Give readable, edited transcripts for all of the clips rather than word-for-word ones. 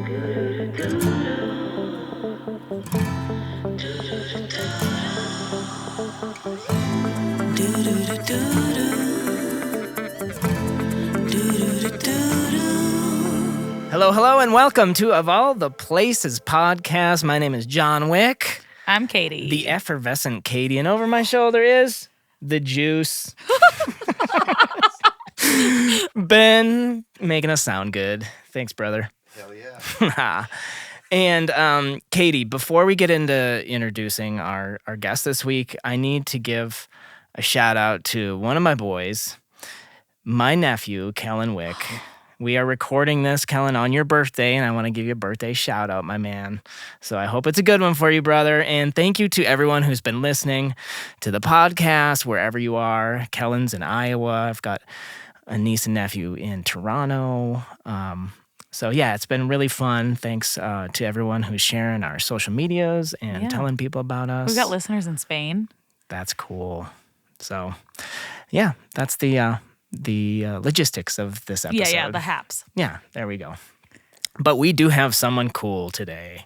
Hello, and welcome to Of All the Places podcast. My name is John Wick. I'm Katie. The effervescent Katie. And over my shoulder is the juice. Ben, making us sound good. Thanks, brother. Hell yeah. And Katie, before we get into introducing our guest this week, I need to give a shout out to one of my boys, my nephew, Kellen Wick. We are recording this, Kellen, on your birthday, and I want to give you a birthday shout out, my man. So I hope it's a good one for you, brother. And thank you to everyone who's been listening to the podcast, wherever you are. Kellen's in Iowa. I've got a niece and nephew in Toronto. So yeah, it's been really fun. Thanks to everyone who's sharing our social medias and telling people about us. We've got listeners in Spain. That's cool. So yeah, that's the logistics of this episode. Yeah, the haps. Yeah, there we go. But we do have someone cool today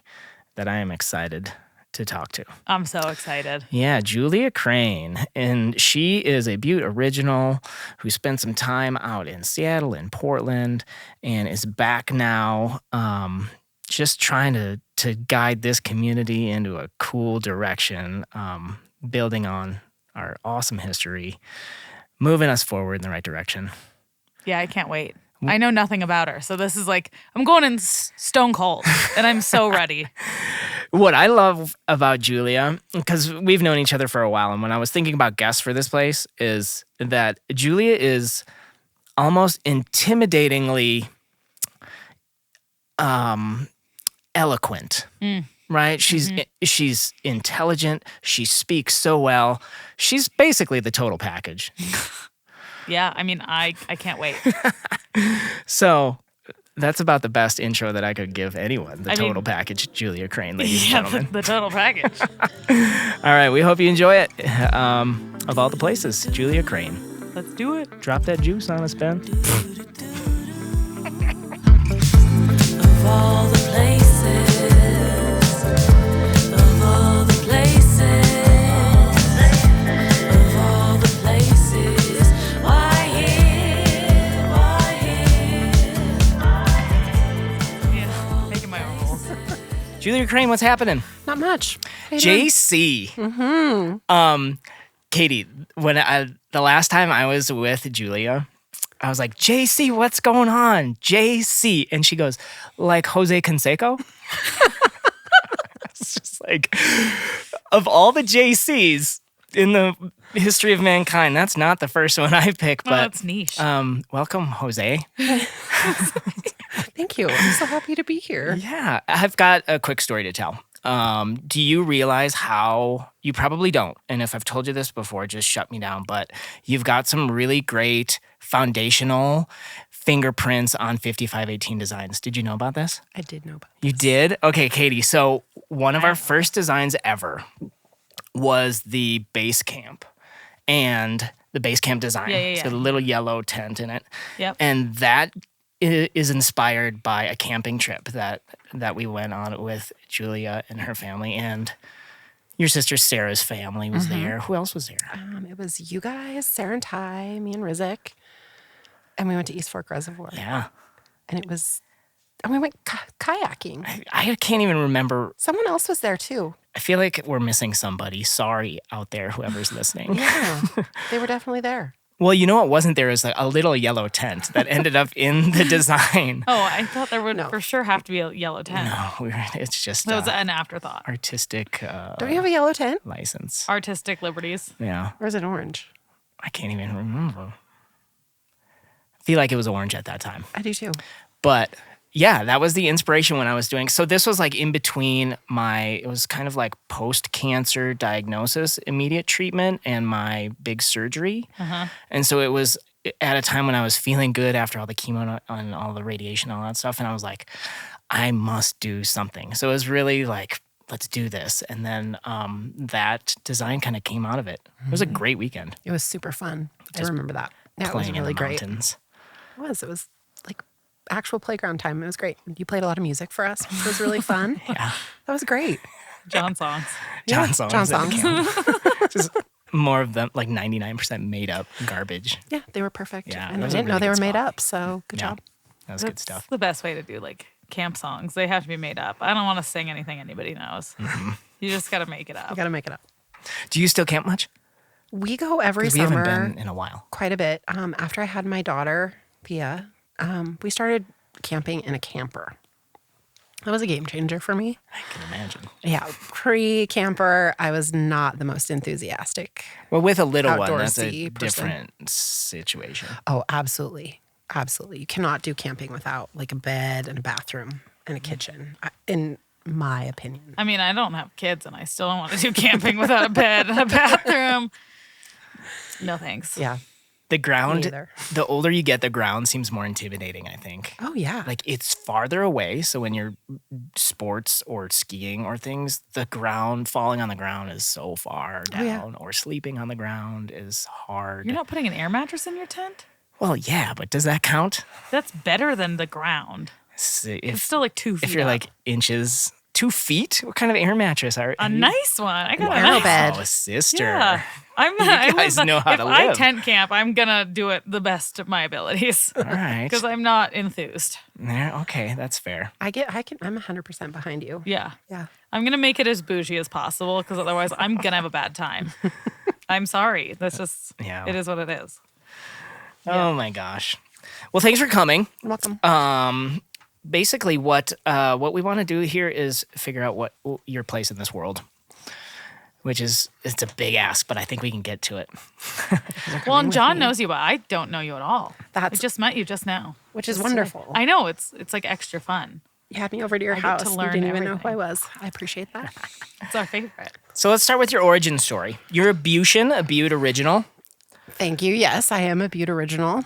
that I am excited to talk to. I'm so excited. Yeah, Julia Crain. And she is a Butte original who spent some time out in Seattle and Portland and is back now just trying to guide this community into a cool direction, building on our awesome history, moving us forward in the right direction. Yeah, I can't wait. I know nothing about her, so this is like, I'm going in stone cold, and I'm so ready. What I love about Julia, because we've known each other for a while, and when I was thinking about guests for this place, is that Julia is almost intimidatingly eloquent. Right? She's intelligent. She speaks so well. She's basically the total package. Yeah, I mean, I can't wait. So that's about the best intro that I could give anyone. The total package, Julia Crain, ladies and gentlemen. The total package. All right, we hope you enjoy it. Of all the places, Julia Crain. Let's do it. Drop that juice on us, Ben. Of all the places. Julia Crain, what's happening? Not much. JC. Katie, when the last time I was with Julia, I was like, JC, what's going on? JC. And she goes, like Jose Canseco? It's just like, of all the JCs in the history of mankind, that's not the first one I picked. But it's niche. Welcome, Jose. Thank you. I'm so happy to be here. Yeah, I've got a quick story to tell. Do you realize how, you probably don't, and if I've told you this before, just shut me down, but you've got some really great foundational fingerprints on 5518 designs. Did you know about this? I did know about this. You did? Okay, Katie, so one of our first designs ever was the base camp, and the base camp design. Yeah. So the little yellow tent in it. Yep. And that is inspired by a camping trip that we went on with Julia and her family, and your sister Sarah's family was there. Who else was there? It was you guys, Sarah and Ty, me and Rizik, and we went to East Fork Reservoir. Yeah. And we went kayaking. I can't even remember. Someone else was there too. I feel like we're missing somebody. Sorry out there, whoever's listening. Yeah, they were definitely there. Well, you know what wasn't there is a little yellow tent that ended up in the design. Oh, I thought there would for sure have to be a yellow tent. No, it's just that was an afterthought. Artistic. Don't you have a yellow tent? License. Artistic liberties. Yeah. Or is it orange? I can't even remember. I feel like it was orange at that time. I do too. But yeah, that was the inspiration when I was doing. So this was like in between it was kind of like post-cancer diagnosis, immediate treatment, and my big surgery. And so it was at a time when I was feeling good after all the chemo and all the radiation and all that stuff. And I was like, I must do something. So it was really like, let's do this. And then that design kind of came out of it. It was a great weekend. It was super fun. Just I remember that. Yeah, it was playing really in the great. mountains. It was like actual playground time. It was great. You played a lot of music for us, which was really fun. Yeah. That was great. John songs. John Yeah, songs. John at the songs. camp. Just more of them, like 99% made up garbage. Yeah, they were perfect. Yeah, and that I was a didn't know really they were good made spot. up. So good Yeah. job. That was good That's stuff. the best way to do like camp songs. They have to be made up. I don't want to sing anything anybody knows. Mm-hmm. You just got to make it You up. got to make it up. Do you still camp much? We go every 'Cause we summer. haven't been in a while. Quite a bit. After I had my daughter, Pia, we started camping in a camper. That was a game changer for me. I can imagine. Yeah, pre-camper, I was not the most enthusiastic. Well, with a little one, that's a Outdoorsy person. different situation. Oh, absolutely. Absolutely. You cannot do camping without like a bed and a bathroom and a kitchen, in my opinion. I mean, I don't have kids and I still don't want to do camping without a bed and a bathroom. No thanks. Yeah. The ground, neither. the older you get, the ground seems more intimidating, I think. Oh, yeah. Like it's farther away. So when you're sports or skiing or things, the ground, falling on the ground is so far down, Oh, yeah. or sleeping on the ground is hard. You're not putting an air mattress in your tent? Well, yeah, but does that count? That's better than the ground. It's It's still like 2 feet. if you're up. like inches, 2 feet, what kind of air mattress are a nice one. I got a Narrow nice bed. Oh, sister. Yeah. I'm not, You guys know how if to I live. tent camp, I'm gonna do it the best of my abilities. All right. Because I'm not enthused. There, okay, that's fair. I'm 100% behind you. Yeah. Yeah. I'm gonna make it as bougie as possible because otherwise I'm gonna have a bad time. I'm sorry. That's just Yeah. it is what it is. Oh my gosh. Well, thanks for coming. You're welcome. Basically, what we want to do here is figure out what your place in this world, which is it's a big ask, but I think we can get to it. Well, and John knows you, but I don't know you at all. I That's- just met you just now. Which is wonderful. I know it's like extra fun. You had me over to your I get house. to You learn didn't even know everything. who I was. I appreciate that. It's our favorite. So let's start with your origin story. You're a Butian, a Butte original. Thank you. Yes, I am a Butte original.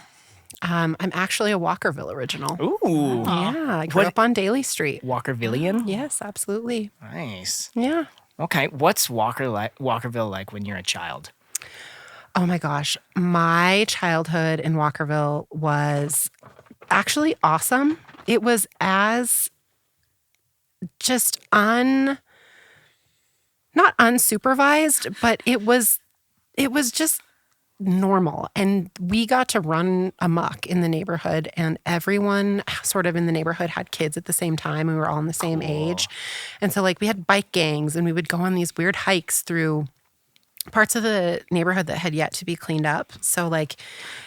I'm actually a Walkerville original. Ooh, Yeah, I grew What- up on Daly Street. Walkervillian. Yes, absolutely. Nice. Yeah. Okay, what's Walkerville like when you're a child? Oh my gosh. My childhood in Walkerville was actually awesome. It was as just not unsupervised, but it was just normal. And we got to run amok in the neighborhood, and everyone sort of in the neighborhood had kids at the same time. We were all in the same age. And so like we had bike gangs, and we would go on these weird hikes through parts of the neighborhood that had yet to be cleaned up. So like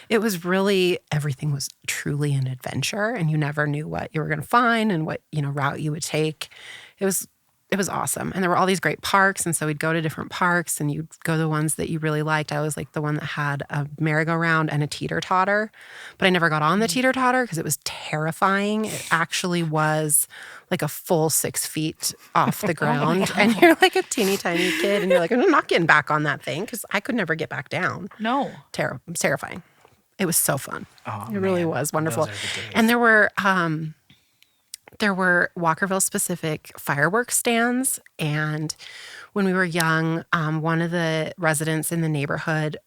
it was really, everything was truly an adventure, and you never knew what you were going to find and what, route you would take. It was awesome. And there were all these great parks. And so we'd go to different parks, and you'd go to the ones that you really liked. I always liked the one that had a merry-go-round and a teeter-totter, but I never got on the teeter-totter because it was terrifying. It actually was like a full 6 feet off the ground. And you're like a teeny tiny kid, and you're like, I'm not getting back on that thing because I could never get back down. No. Terrifying. It was so fun. Oh, It really man. was wonderful. Those are the days. And there were Walkerville specific fireworks stands. And when we were young, one of the residents in the neighborhood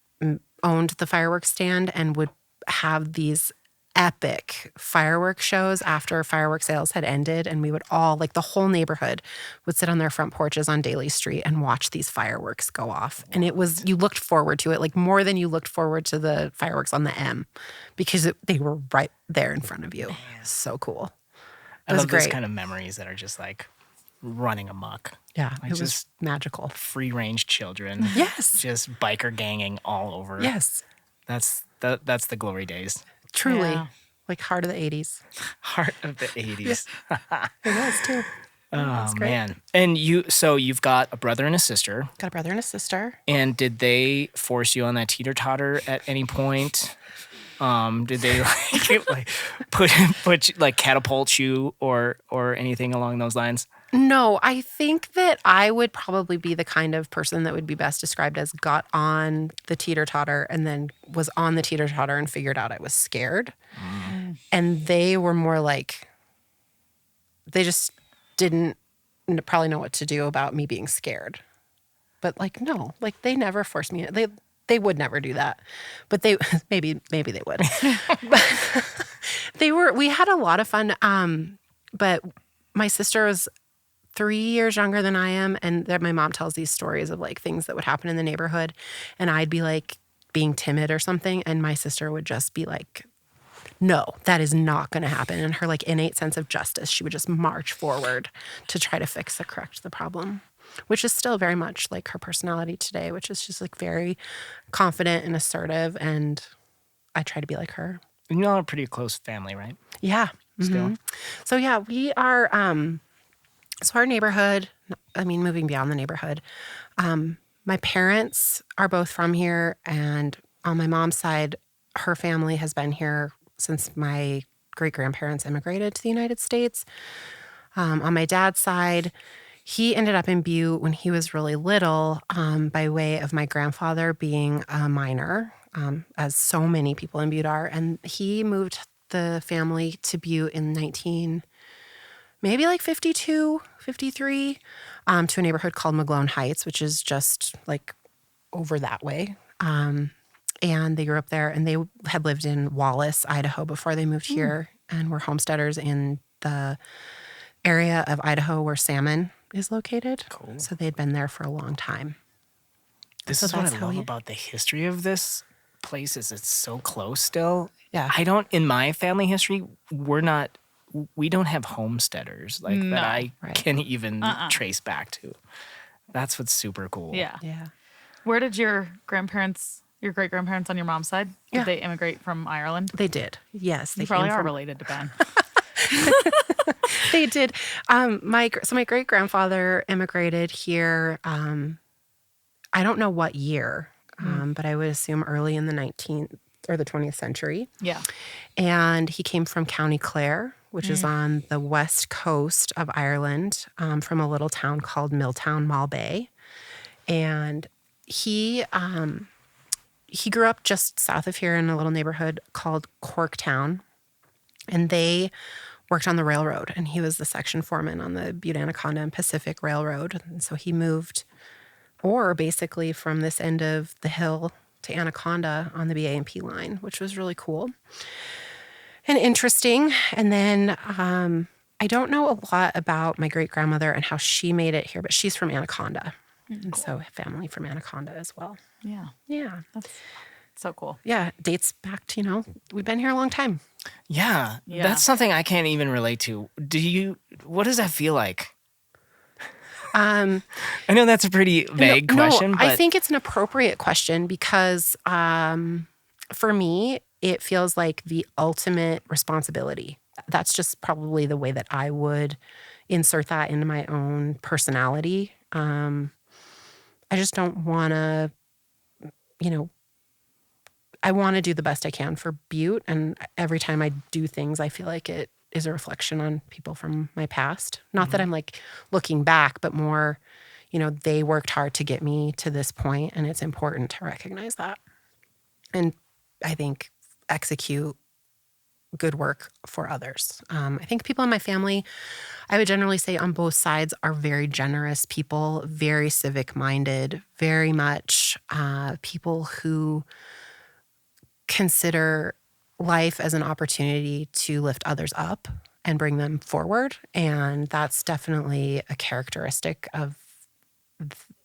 owned the fireworks stand and would have these epic fireworks shows after fireworks sales had ended. And we would all, like the whole neighborhood, would sit on their front porches on Daly Street and watch these fireworks go off. And you looked forward to it, like more than you looked forward to the fireworks on the M, because they were right there in front of you. So cool. I was love those great. kind of memories that are just like running amok. Yeah, Like it was just magical. free range children. Yes. Just biker ganging all over. Yes, That's the glory days. truly. Yeah. Like heart of the 80s. Heart of the 80s. It was too. Oh great. man. And you've got a brother and a sister. Got a brother and a sister. And did they force you on that teeter-totter at any point? Did they like put like catapult you or anything along those lines? No, I think that I would probably be the kind of person that would be best described as got on the teeter-totter and then was on the teeter-totter and figured out I was scared. And they were more like, they just didn't probably know what to do about me being scared. But like, no, like they never forced me. They would never do that. But they maybe they would. We had a lot of fun. But my sister was 3 years younger than I am. And my mom tells these stories of like things that would happen in the neighborhood. And I'd be like being timid or something. And my sister would just be like, no, that is not going to happen. And her like innate sense of justice, she would just march forward to try to correct the problem, which is still very much like her personality today, which is just like very confident and assertive. And I try to be like her. You all are a pretty close family, right? Yeah. Still. So yeah, we are, so our neighborhood, I mean, moving beyond the neighborhood, my parents are both from here. And on my mom's side, her family has been here since my great-grandparents immigrated to the United States. On my dad's side, he ended up in Butte when he was really little by way of my grandfather being a miner, as so many people in Butte are. And he moved the family to Butte in maybe like 52, 53, to a neighborhood called McGlone Heights, which is just like over that way. And they grew up there, and they had lived in Wallace, Idaho before they moved here, and were homesteaders in the area of Idaho where salmon is located. Cool. So they'd been there for a long time. This So is what that's I how love we- about the history of this place is it's so close still. Yeah. In my family history, we don't have homesteaders like that I Right. can even trace back to. That's what's super cool. Yeah. Yeah. Where did your great-grandparents on your mom's side, did Yeah. they immigrate from Ireland? They did. Yes. They You probably came are from- related to Ben. They did. My great-grandfather immigrated here, I don't know what year, but I would assume early in the 19th or the 20th century. Yeah. And he came from County Clare, which is on the west coast of Ireland, from a little town called Milltown Malbay. And he grew up just south of here in a little neighborhood called Corktown. And they worked on the railroad, and he was the section foreman on the Butte, Anaconda and Pacific Railroad. And so he moved basically from this end of the hill to Anaconda on the BA&P line, which was really cool and interesting. And then I don't know a lot about my great-grandmother and how she made it here, but she's from Anaconda. And so family from Anaconda as well. Yeah. Yeah. That's so cool. Yeah. Dates back to, we've been here a long time. Yeah. Yeah. That's something I can't even relate to. What does that feel like? I know that's a pretty vague question, No, but I think it's an appropriate question because for me, it feels like the ultimate responsibility. That's just probably the way that I would insert that into my own personality. I just don't want to, I want to do the best I can for Butte. And every time I do things, I feel like it is a reflection on people from my past. Not that I'm like looking back, but more, they worked hard to get me to this point, and it's important to recognize that. And I think execute good work for others. I think people in my family, I would generally say on both sides, are very generous people, very civic-minded, very much people who consider life as an opportunity to lift others up and bring them forward. And that's definitely a characteristic of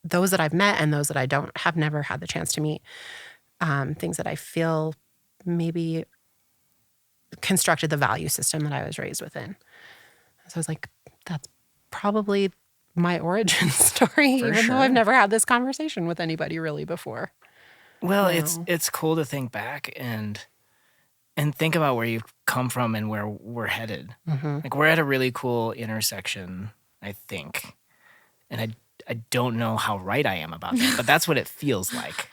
those that I've met and those that I have never had the chance to meet. Things that I feel maybe constructed the value system that I was raised within. So I was like, that's probably my origin story, even though I've never had this conversation with anybody really before. well, it's cool to think back and think about where you've come from and where we're headed. Like we're at a really cool intersection, I think. And I don't know how right I am about that, but that's what it feels like.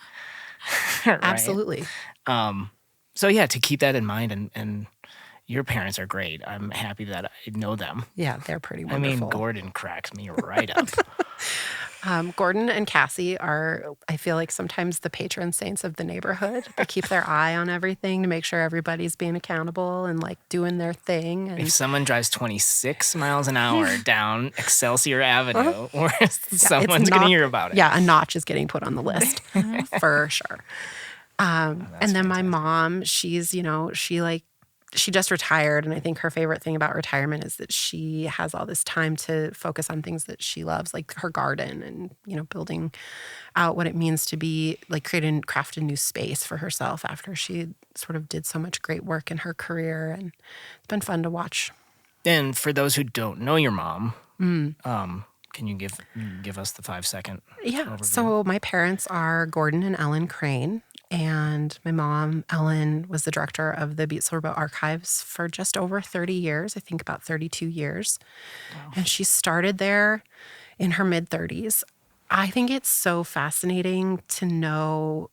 Right? Absolutely. So yeah, to keep that in mind, and your parents are great. I'm happy that I know them. Yeah, they're pretty I wonderful. mean, Gordon cracks me right up. Gordon and Cassie are, I feel like, sometimes the patron saints of the neighborhood. They keep their eye on everything to make sure everybody's being accountable and like doing their thing. If And someone drives 26 miles an hour down Excelsior Avenue, or it's someone's going to not- hear about it. Yeah, a notch is getting put on the list for sure. And then my mom, she's, she just retired, and I think her favorite thing about retirement is that she has all this time to focus on things that she loves, like her garden and, building out what it means to be like craft a new space for herself after she sort of did so much great work in her career. And it's been fun to watch. And for those who don't know your mom, can you give us the 5-second Yeah. overview? So my parents are Gordon and Ellen Crain. And my mom, Ellen, was the director of the Butte Silver Boat Archives for just over 30 years, I think about 32 years. Wow. And she started there in her mid-30s. I think it's so fascinating to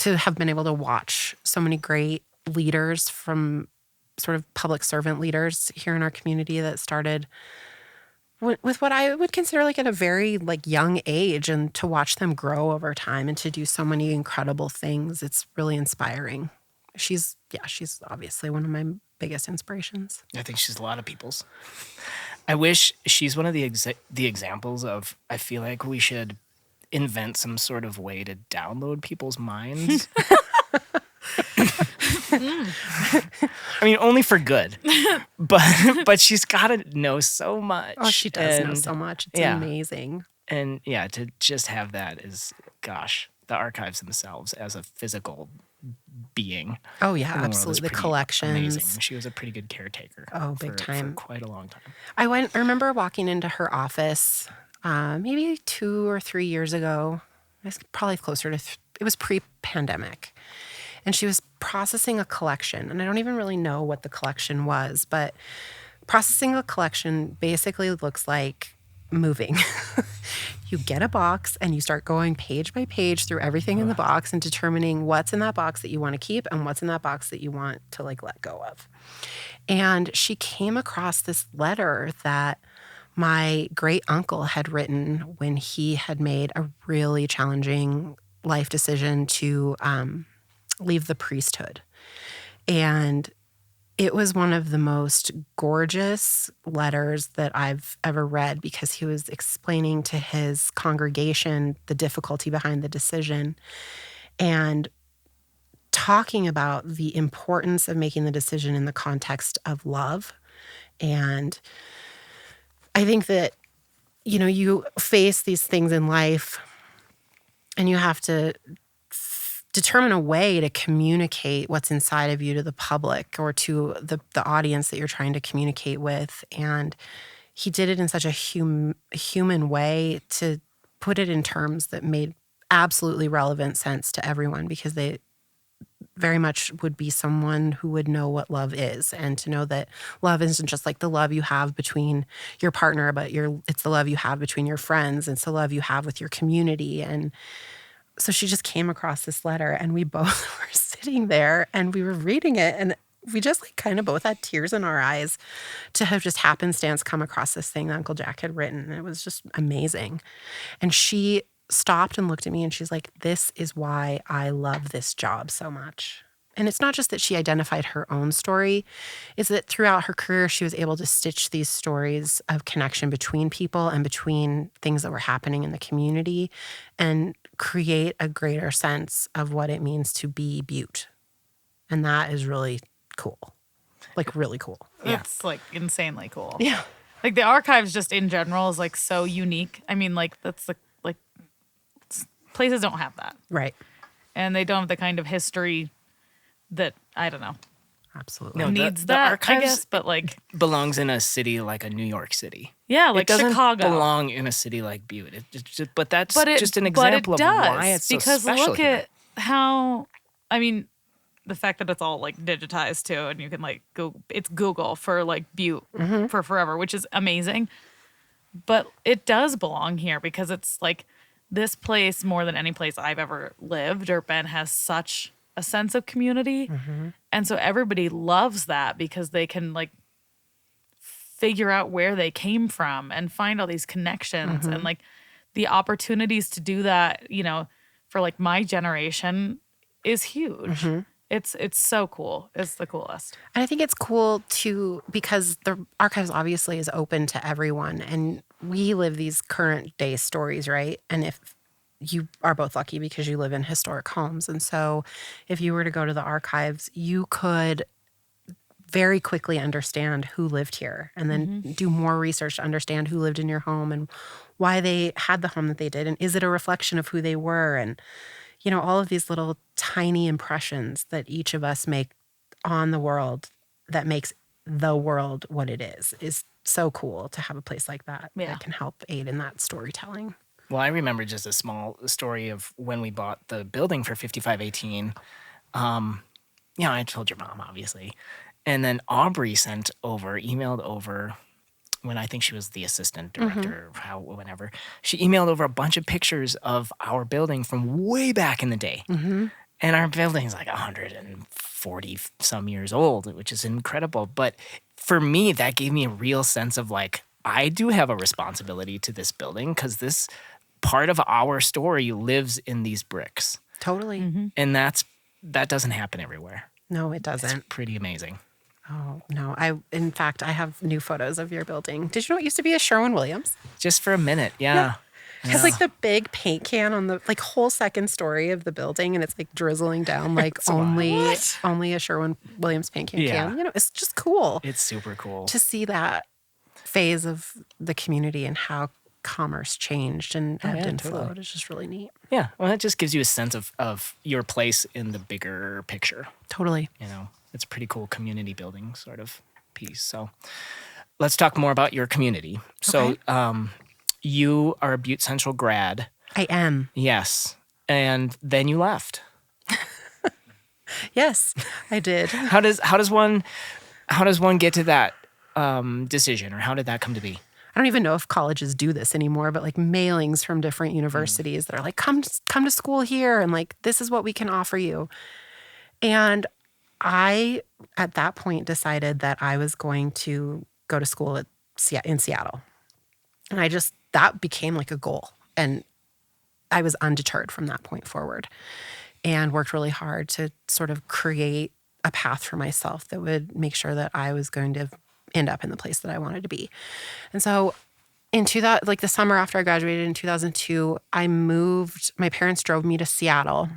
have been able to watch so many great leaders from sort of public servant leaders here in our community that started with what I would consider like at a very like young age, and to watch them grow over time and to do so many incredible things. It's really inspiring. She's obviously one of my biggest inspirations. I think she's a lot of people's. I wish she's one of the examples of, I feel like we should invent some sort of way to download people's minds. I mean, only for good, but she's got to know so much. Oh, she does know so much. It's amazing. And to just have that is, gosh, the archives themselves as a physical being. Oh yeah, absolutely. The collections. Amazing. She was a pretty good caretaker. Oh, big time. For quite a long time. I remember walking into her office maybe 2 or 3 years ago. It's probably closer to. It was pre-pandemic. And she was processing a collection. And I don't even really know what the collection was, but processing a collection basically looks like moving. You get a box and you start going page by page through everything in the box and determining what's in that box that you want to keep and what's in that box that you want to like let go of. And she came across this letter that my great uncle had written when he had made a really challenging life decision to leave the priesthood. And it was one of the most gorgeous letters that I've ever read, because he was explaining to his congregation the difficulty behind the decision and talking about the importance of making the decision in the context of love. And I think that, you face these things in life and you have to determine a way to communicate what's inside of you to the public or to the audience that you're trying to communicate with. And he did it in such a human way to put it in terms that made absolutely relevant sense to everyone, because they very much would be someone who would know what love is, and to know that love isn't just like the love you have between your partner, but it's the love you have between your friends. It's the love you have with your community. And so she just came across this letter, and we both were sitting there and we were reading it, and we just like kind of both had tears in our eyes to have just happenstance come across this thing that Uncle Jack had written. And it was just amazing. And she stopped and looked at me and she's like, "This is why I love this job so much." And it's not just that she identified her own story, it's that throughout her career, she was able to stitch these stories of connection between people and between things that were happening in the community and create a greater sense of what it means to be Butte. And that is really cool. Like, really cool. It's like insanely cool. Yeah. Like the archives just in general is like so unique. I mean, like that's like places don't have that. Right. And they don't have the kind of history that, I don't know, Absolutely. No, needs the that, I archives guess, but like belongs in a city like a New York City. yeah, like it doesn't Chicago. belong in a city like Butte. But that's But it, just an but example it of does, why it's so because special look here. at how, I mean, the fact that it's all like digitized too, and you can like it's Google for like Butte for forever, which is amazing. But it does belong here because it's like this place, more than any place I've ever lived or been, has such a sense of community. And so everybody loves that because they can like figure out where they came from and find all these connections and like the opportunities to do that, for like my generation is huge. It's so cool. It's the coolest. And I think it's cool too, because the archives obviously is open to everyone, and we live these current day stories, right? And if you are both lucky because you live in historic homes, and so if you were to go to the archives, you could very quickly understand who lived here and then do more research to understand who lived in your home and why they had the home that they did. And is it a reflection of who they were? And, all of these little tiny impressions that each of us make on the world that makes the world what it is so cool to have a place like that that can help aid in that storytelling. Well, I remember just a small story of when we bought the building for 5518. I told your mom, obviously. And then Aubrey emailed over, when I think she was the assistant director, whenever, she emailed over a bunch of pictures of our building from way back in the day. And our building's like 140 some years old, which is incredible. But for me, that gave me a real sense of like, I do have a responsibility to this building because this part of our story lives in these bricks. Totally. And that doesn't happen everywhere. No, it doesn't. It's pretty amazing. Oh, no. In fact, I have new photos of your building. Did you know it used to be a Sherwin-Williams? Just for a minute, yeah. It has like the big paint can on the like whole second story of the building, and it's like drizzling down like only a Sherwin-Williams paint can. It's just cool. It's super cool to see that phase of the community and how commerce changed and ebbed and flowed. It's just really neat. Yeah, well, it just gives you a sense of your place in the bigger picture. Totally. It's a pretty cool community building sort of piece. So let's talk more about your community. So you are a Butte Central grad. I am. Yes. And then you left. Yes, I did. How does one get to that decision, or how did that come to be? I don't even know if colleges do this anymore, but like mailings from different universities that are like, come to school here, and like, this is what we can offer you. And I, at that point, decided that I was going to go to school in Seattle. And that became like a goal. And I was undeterred from that point forward and worked really hard to sort of create a path for myself that would make sure that I was going to end up in the place that I wanted to be. And so the summer after I graduated in 2002, I moved. My parents drove me to Seattle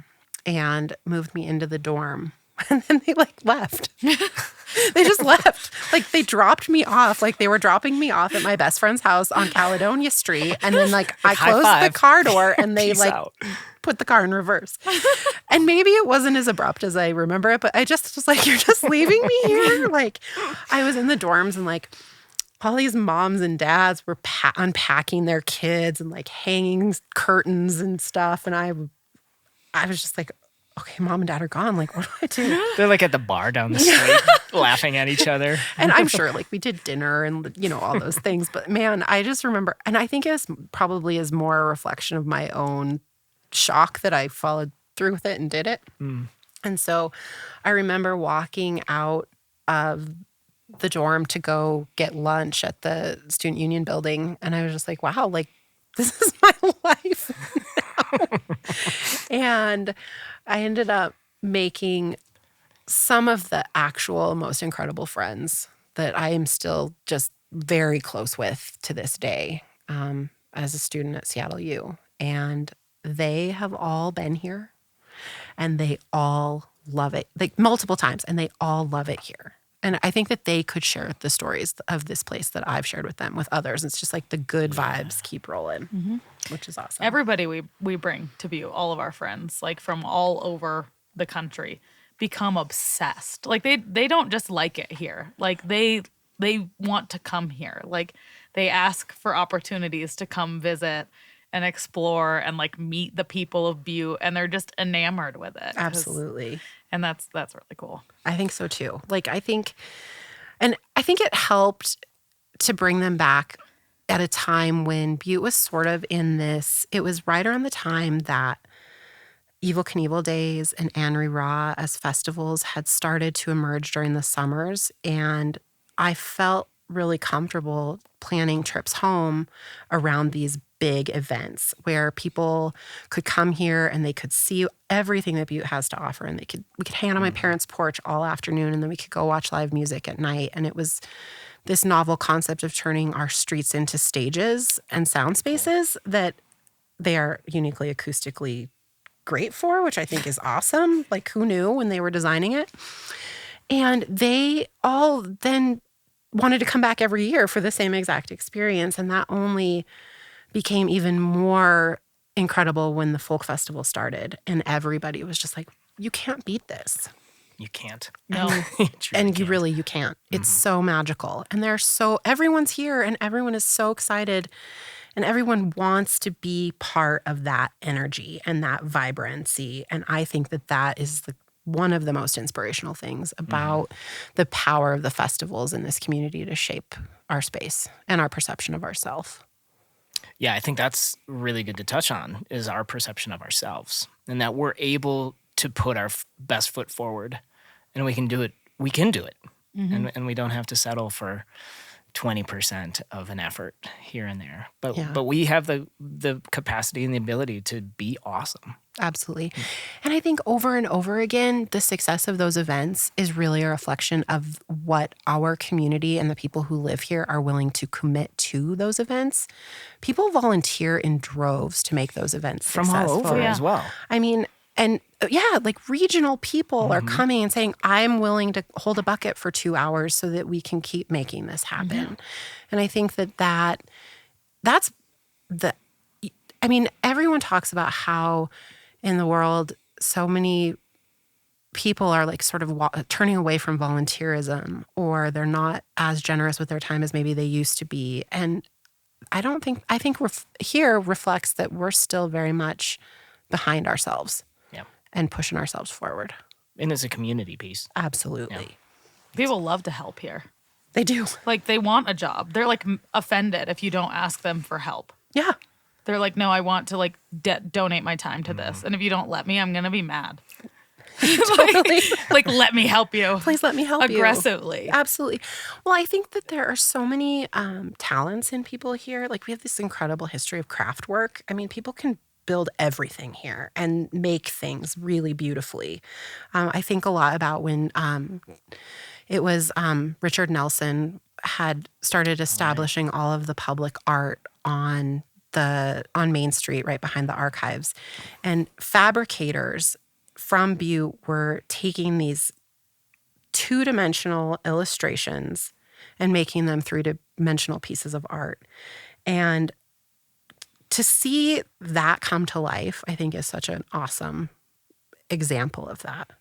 and moved me into the dorm. And then they like left. They just left. Like they dropped me off. Like they were dropping me off at my best friend's house on Caledonia Street. And then like I closed the car door and they put the car in reverse. And maybe it wasn't as abrupt as I remember it, but I just was like, you're just leaving me here? Like I was in the dorms and like all these moms and dads were unpacking their kids and like hanging curtains and stuff. And I was just like, okay, mom and dad are gone. Like, what do I do? They're like at the bar down the street laughing at each other. And I'm sure like we did dinner and, all those things. But man, I just remember, and I think it probably is more a reflection of my own shock that I followed through with it and did it. And so I remember walking out of the dorm to go get lunch at the Student Union building. And I was just like, wow, like this is my life now. And I ended up making some of the actual most incredible friends that I am still just very close with to this day as a student at Seattle U. And they have all been here and they all love it, like multiple times, and they all love it here. And I think that they could share the stories of this place that I've shared with them with others. It's just like the good vibes keep rolling, which is awesome. Everybody we bring to Butte, all of our friends, like from all over the country, become obsessed. Like they don't just like it here. Like they want to come here. Like they ask for opportunities to come visit and explore and like meet the people of Butte, and they're just enamored with it. Absolutely. And that's really cool. I think so too. Like I think it helped to bring them back at a time when Butte was sort of in this, it was right around the time that Evel Knievel Days and Anne Raw as festivals had started to emerge during the summers. And I felt really comfortable planning trips home around these big events where people could come here and they could see everything that Butte has to offer. And we could hang out on my parents' porch all afternoon, and then we could go watch live music at night. And it was this novel concept of turning our streets into stages and sound spaces that they are uniquely acoustically great for, which I think is awesome. Like who knew when they were designing it? And they all then wanted to come back every year for the same exact experience. And that only became even more incredible when the folk festival started. And everybody was just like, you can't beat this. You can't. No. You can't. It's so magical. And everyone's here and everyone is so excited and everyone wants to be part of that energy and that vibrancy. And I think that is one of the most inspirational things about the power of the festivals in this community to shape our space and our perception of ourselves. Yeah, I think that's really good to touch on is our perception of ourselves and that we're able to put our best foot forward and we can do it. We can do it. And we don't have to settle for 20% of an effort here and there. But we have the capacity and the ability to be awesome. Absolutely. And I think over and over again, the success of those events is really a reflection of what our community and the people who live here are willing to commit to those events. People volunteer in droves to make those events From successful. all over as well. I mean, and like regional people are coming and saying, I'm willing to hold a bucket for 2 hours so that we can keep making this happen. And I think that's everyone talks about how in the world, so many people are like sort of turning away from volunteerism or they're not as generous with their time as maybe they used to be. And I think here reflects that we're still very much behind ourselves. And pushing ourselves forward. And it's a community piece. Absolutely. Yeah. People love to help here. They do. Like, they want a job. They're, like, offended if you don't ask them for help. Yeah. They're like, no, I want to, like, donate my time to this. And if you don't let me, I'm going to be mad. Totally. like, let me help you. Please let me help you. Aggressively. Absolutely. Well, I think that there are so many talents in people here. Like, we have this incredible history of craft work. I mean, people can build everything here and make things really beautifully. I think a lot about when it was Richard Nelson had started establishing all of the public art on Main Street right behind the archives. And fabricators from Butte were taking these two-dimensional illustrations and making them three-dimensional pieces of art. And to see that come to life, I think is such an awesome example of that.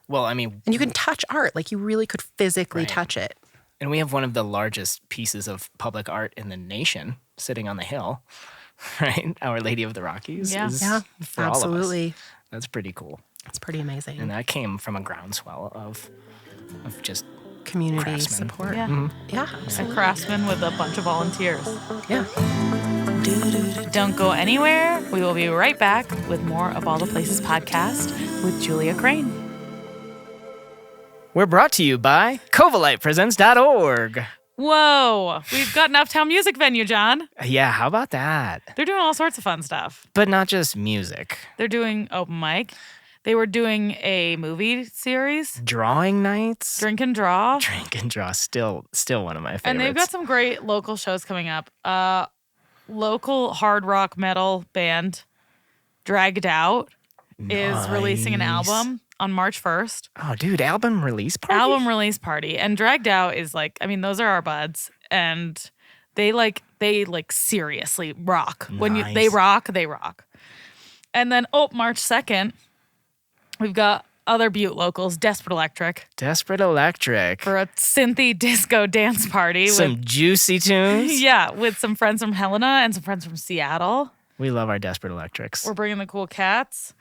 Well, I mean... And you can touch art. Like, you really could physically touch it. And we have one of the largest pieces of public art in the nation sitting on the hill, right? Our Lady of the Rockies. Yeah, for absolutely. All of us. That's pretty cool. It's pretty amazing. And that came from a groundswell of just... community craftsmen. Support. Yeah. Yeah, A craftsman with a bunch of volunteers. Yeah. Don't go anywhere. We will be right back with more of All the Places podcast with Julia Crain. We're brought to you by CovalitePresents.org. Whoa. We've got an uptown music venue, John. Yeah, how about that? They're doing all sorts of fun stuff. But not just music. They're doing open mic. They were doing a movie series. Drawing nights. Drink and Draw. Drink and Draw, still one of my favorites. And they've got some great local shows coming up. Local hard rock metal band Dragged Out is releasing an album on March 1st. Oh, dude, album release party? Album release party. And Dragged Out is like, I mean, those are our buds. And they seriously rock. Nice. When they rock. And then, March 2nd, we've got other Butte locals, Desperate Electric. For a synthy disco dance party. Some juicy tunes. Yeah, with some friends from Helena and some friends from Seattle. We love our Desperate Electrics. We're bringing the cool cats.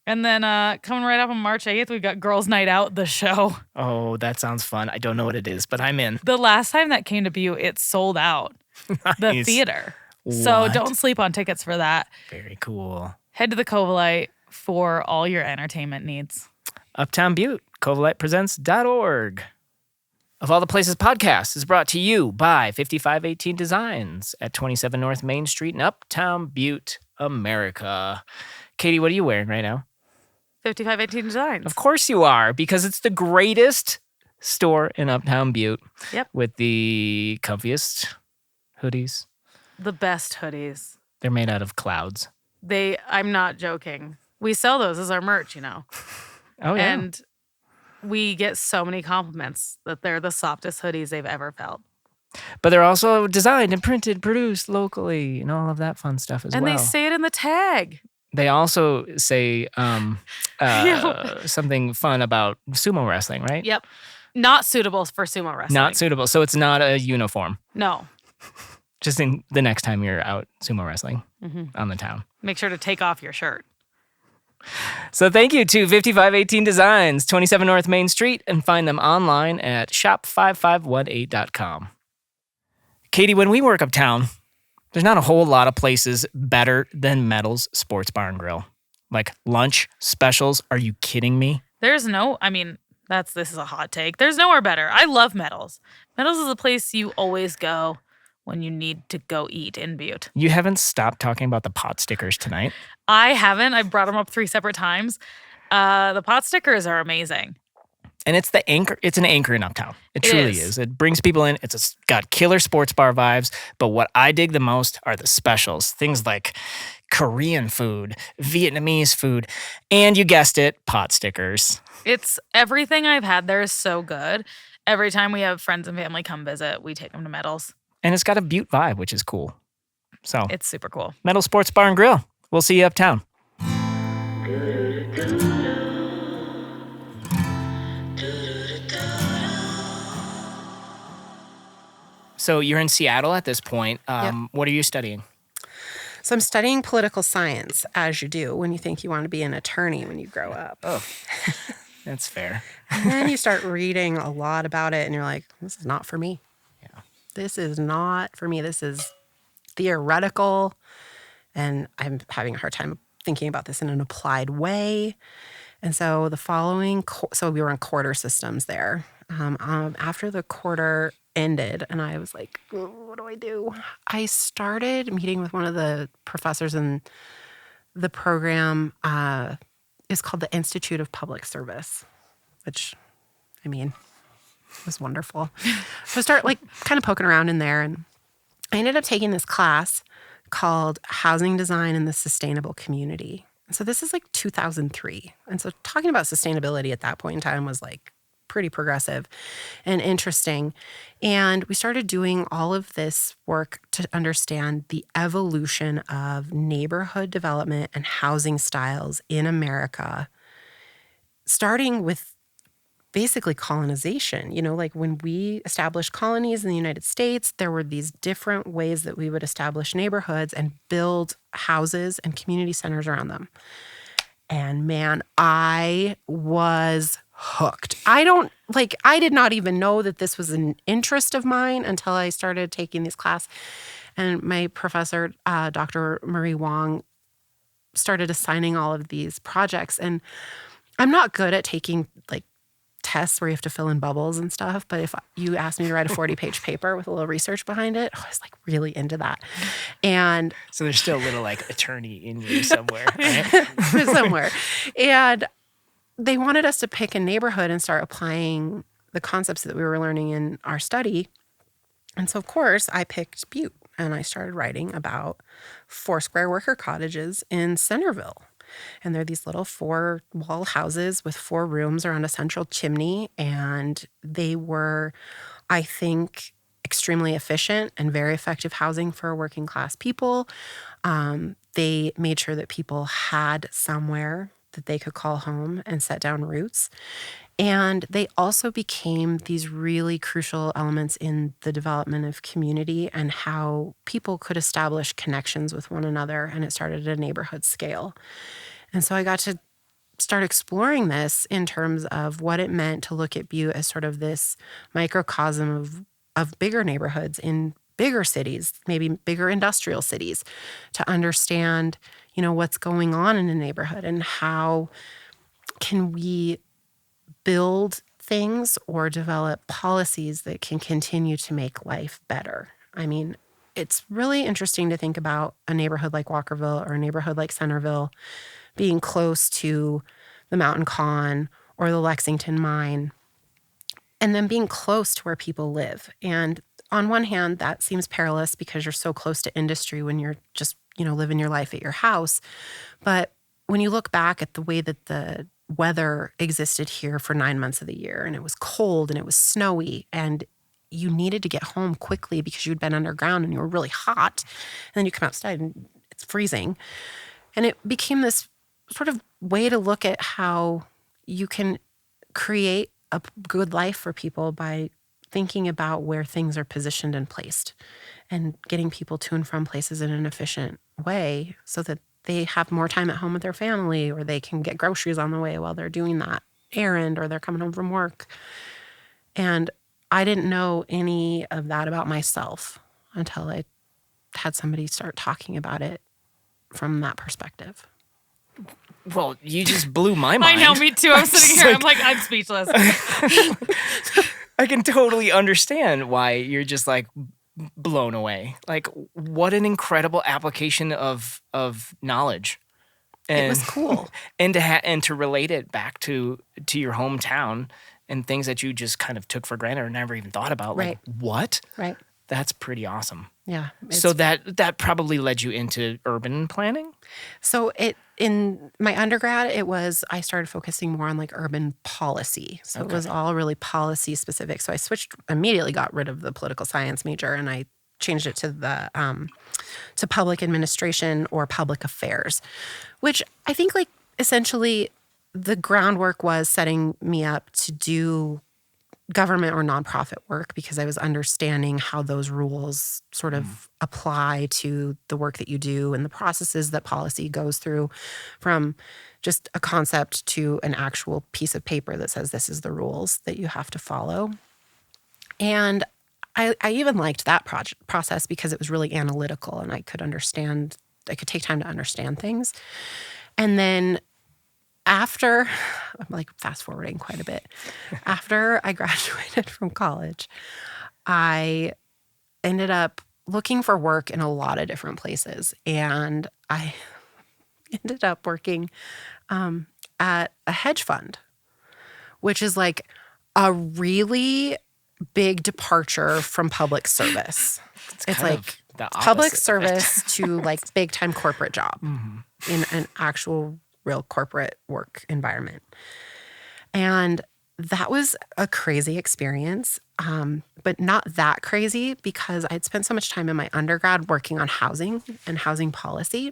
And then coming right up on March 8th, we've got Girls Night Out, the show. Oh, that sounds fun. I don't know what it is, but I'm in. The last time that came to Butte, it sold out. Nice. The theater. So What? don't sleep on tickets for that. Very cool. Head to the Covalite for all your entertainment needs. Uptown Butte, CovalitePresents.org. Of All the Places podcast is brought to you by 5518 Designs at 27 North Main Street in Uptown Butte, America. Katie, what are you wearing right now? 5518 Designs. Of course you are, because it's the greatest store in Uptown Butte. Yep. With the comfiest hoodies. The best hoodies. They're made out of clouds. I'm not joking. We sell those as our merch, you know. Oh, yeah. And we get so many compliments that they're the softest hoodies they've ever felt. But they're also designed and printed, produced locally, and all of that fun stuff as And well. they say it in the tag. They also say something fun about sumo wrestling, right? Yep. Not suitable for sumo wrestling. Not suitable. So it's not a uniform. No. Just in the next time you're out sumo wrestling on the town. Make sure to take off your shirt. So thank you to 5518 Designs, 27 North Main Street, and find them online at shop5518.com. Katie, when we work uptown, there's not a whole lot of places better than Metal's Sports Bar and Grill. Like lunch specials, are you kidding me? There's no, I mean, this is a hot take. There's nowhere better. I love Metals. Metals is a place you always go when you need to go eat in Butte. You haven't stopped talking about the pot stickers tonight. I haven't. I've brought them up 3 separate times. The pot stickers are amazing. And it's the anchor. It's an anchor in Uptown. It truly is. It brings people in. It's got killer sports bar vibes. But what I dig the most are the specials. Things like Korean food, Vietnamese food, and you guessed it, pot stickers. It's everything I've had there is so good. Every time we have friends and family come visit, we take them to Metals. And it's got a Butte vibe, which is cool. So it's super cool. Metal Sports Bar and Grill. We'll see you uptown. So you're in Seattle at this point. Yep. What are you studying? So I'm studying political science, as you do when you think you want to be an attorney when you grow up. Oh, that's fair. And then you start reading a lot about it, and you're like, this is not for me. Yeah. This is not for me. This is theoretical, and I'm having a hard time thinking about this in an applied way. And so so we were in quarter systems there. After the quarter ended, and I was like, what do I do? I started meeting with one of the professors in the program. Is called the Institute of Public Service, which, I mean, was wonderful. So I start kind of poking around in there, and I ended up taking this class called Housing Design in the Sustainable Community. And so this is 2003. And so talking about sustainability at that point in time was pretty progressive and interesting. And we started doing all of this work to understand the evolution of neighborhood development and housing styles in America, starting with basically colonization. When we established colonies in the United States, there were these different ways that we would establish neighborhoods and build houses and community centers around them. And man, I was hooked. I did not even know that this was an interest of mine until I started taking this class. And my professor, Dr. Marie Wong, started assigning all of these projects. And I'm not good at taking tests where you have to fill in bubbles and stuff. But if you asked me to write a 40-page paper with a little research behind it, I was really into that. And so there's still a little attorney in you somewhere, right? somewhere. And they wanted us to pick a neighborhood and start applying the concepts that we were learning in our study. And so, of course, I picked Butte, and I started writing about 4 square worker cottages in Centerville. And they're these little 4-wall houses with 4 rooms around a central chimney. And they were, I think, extremely efficient and very effective housing for working class people. They made sure that people had somewhere that they could call home and set down roots. And they also became these really crucial elements in the development of community and how people could establish connections with one another. And it started at a neighborhood scale. And so I got to start exploring this in terms of what it meant to look at Butte as sort of this microcosm of bigger neighborhoods in bigger cities, maybe bigger industrial cities, to understand, what's going on in a neighborhood and how can we build things or develop policies that can continue to make life better. I mean, it's really interesting to think about a neighborhood like Walkerville or a neighborhood like Centerville being close to the Mountain Con or the Lexington Mine, and then being close to where people live. And on one hand, that seems perilous because you're so close to industry when you're just, living your life at your house. But when you look back at the way that the weather existed here for 9 months of the year, and it was cold and it was snowy, and you needed to get home quickly because you'd been underground and you were really hot. And then you come outside and it's freezing. And it became this sort of way to look at how you can create a good life for people by thinking about where things are positioned and placed and getting people to and from places in an efficient way so that they have more time at home with their family, or they can get groceries on the way while they're doing that errand, or they're coming home from work. And I didn't know any of that about myself until I had somebody start talking about it from that perspective. Well, you just blew my I mind. know, me too. I'm sitting here. I'm like, I'm speechless. I can totally understand why you're just like blown away. Like, what an incredible application of knowledge. And, It was cool. and to relate it back to your hometown and things that you just kind of took for granted or never even thought about. Right. Like, what? Right. That's pretty awesome. Yeah. So that probably led you into urban planning? So in my undergrad, I started focusing more on like urban policy. So it was all really policy specific. So I immediately got rid of the political science major, and I changed it to the to public administration or public affairs, which I think like essentially the groundwork was setting me up to do government or nonprofit work, because I was understanding how those rules sort of apply to the work that you do and the processes that policy goes through, from just a concept to an actual piece of paper that says this is the rules that you have to follow. And I even liked that process because it was really analytical, and I could take time to understand things. And then after, I'm like fast forwarding quite a bit, after I graduated from college, I ended up looking for work in a lot of different places. And I ended up working at a hedge fund, which is like a really big departure from public service. It's like public service to like big time corporate job in an actual real corporate work environment. And that was a crazy experience, but not that crazy because I'd spent so much time in my undergrad working on housing and housing policy.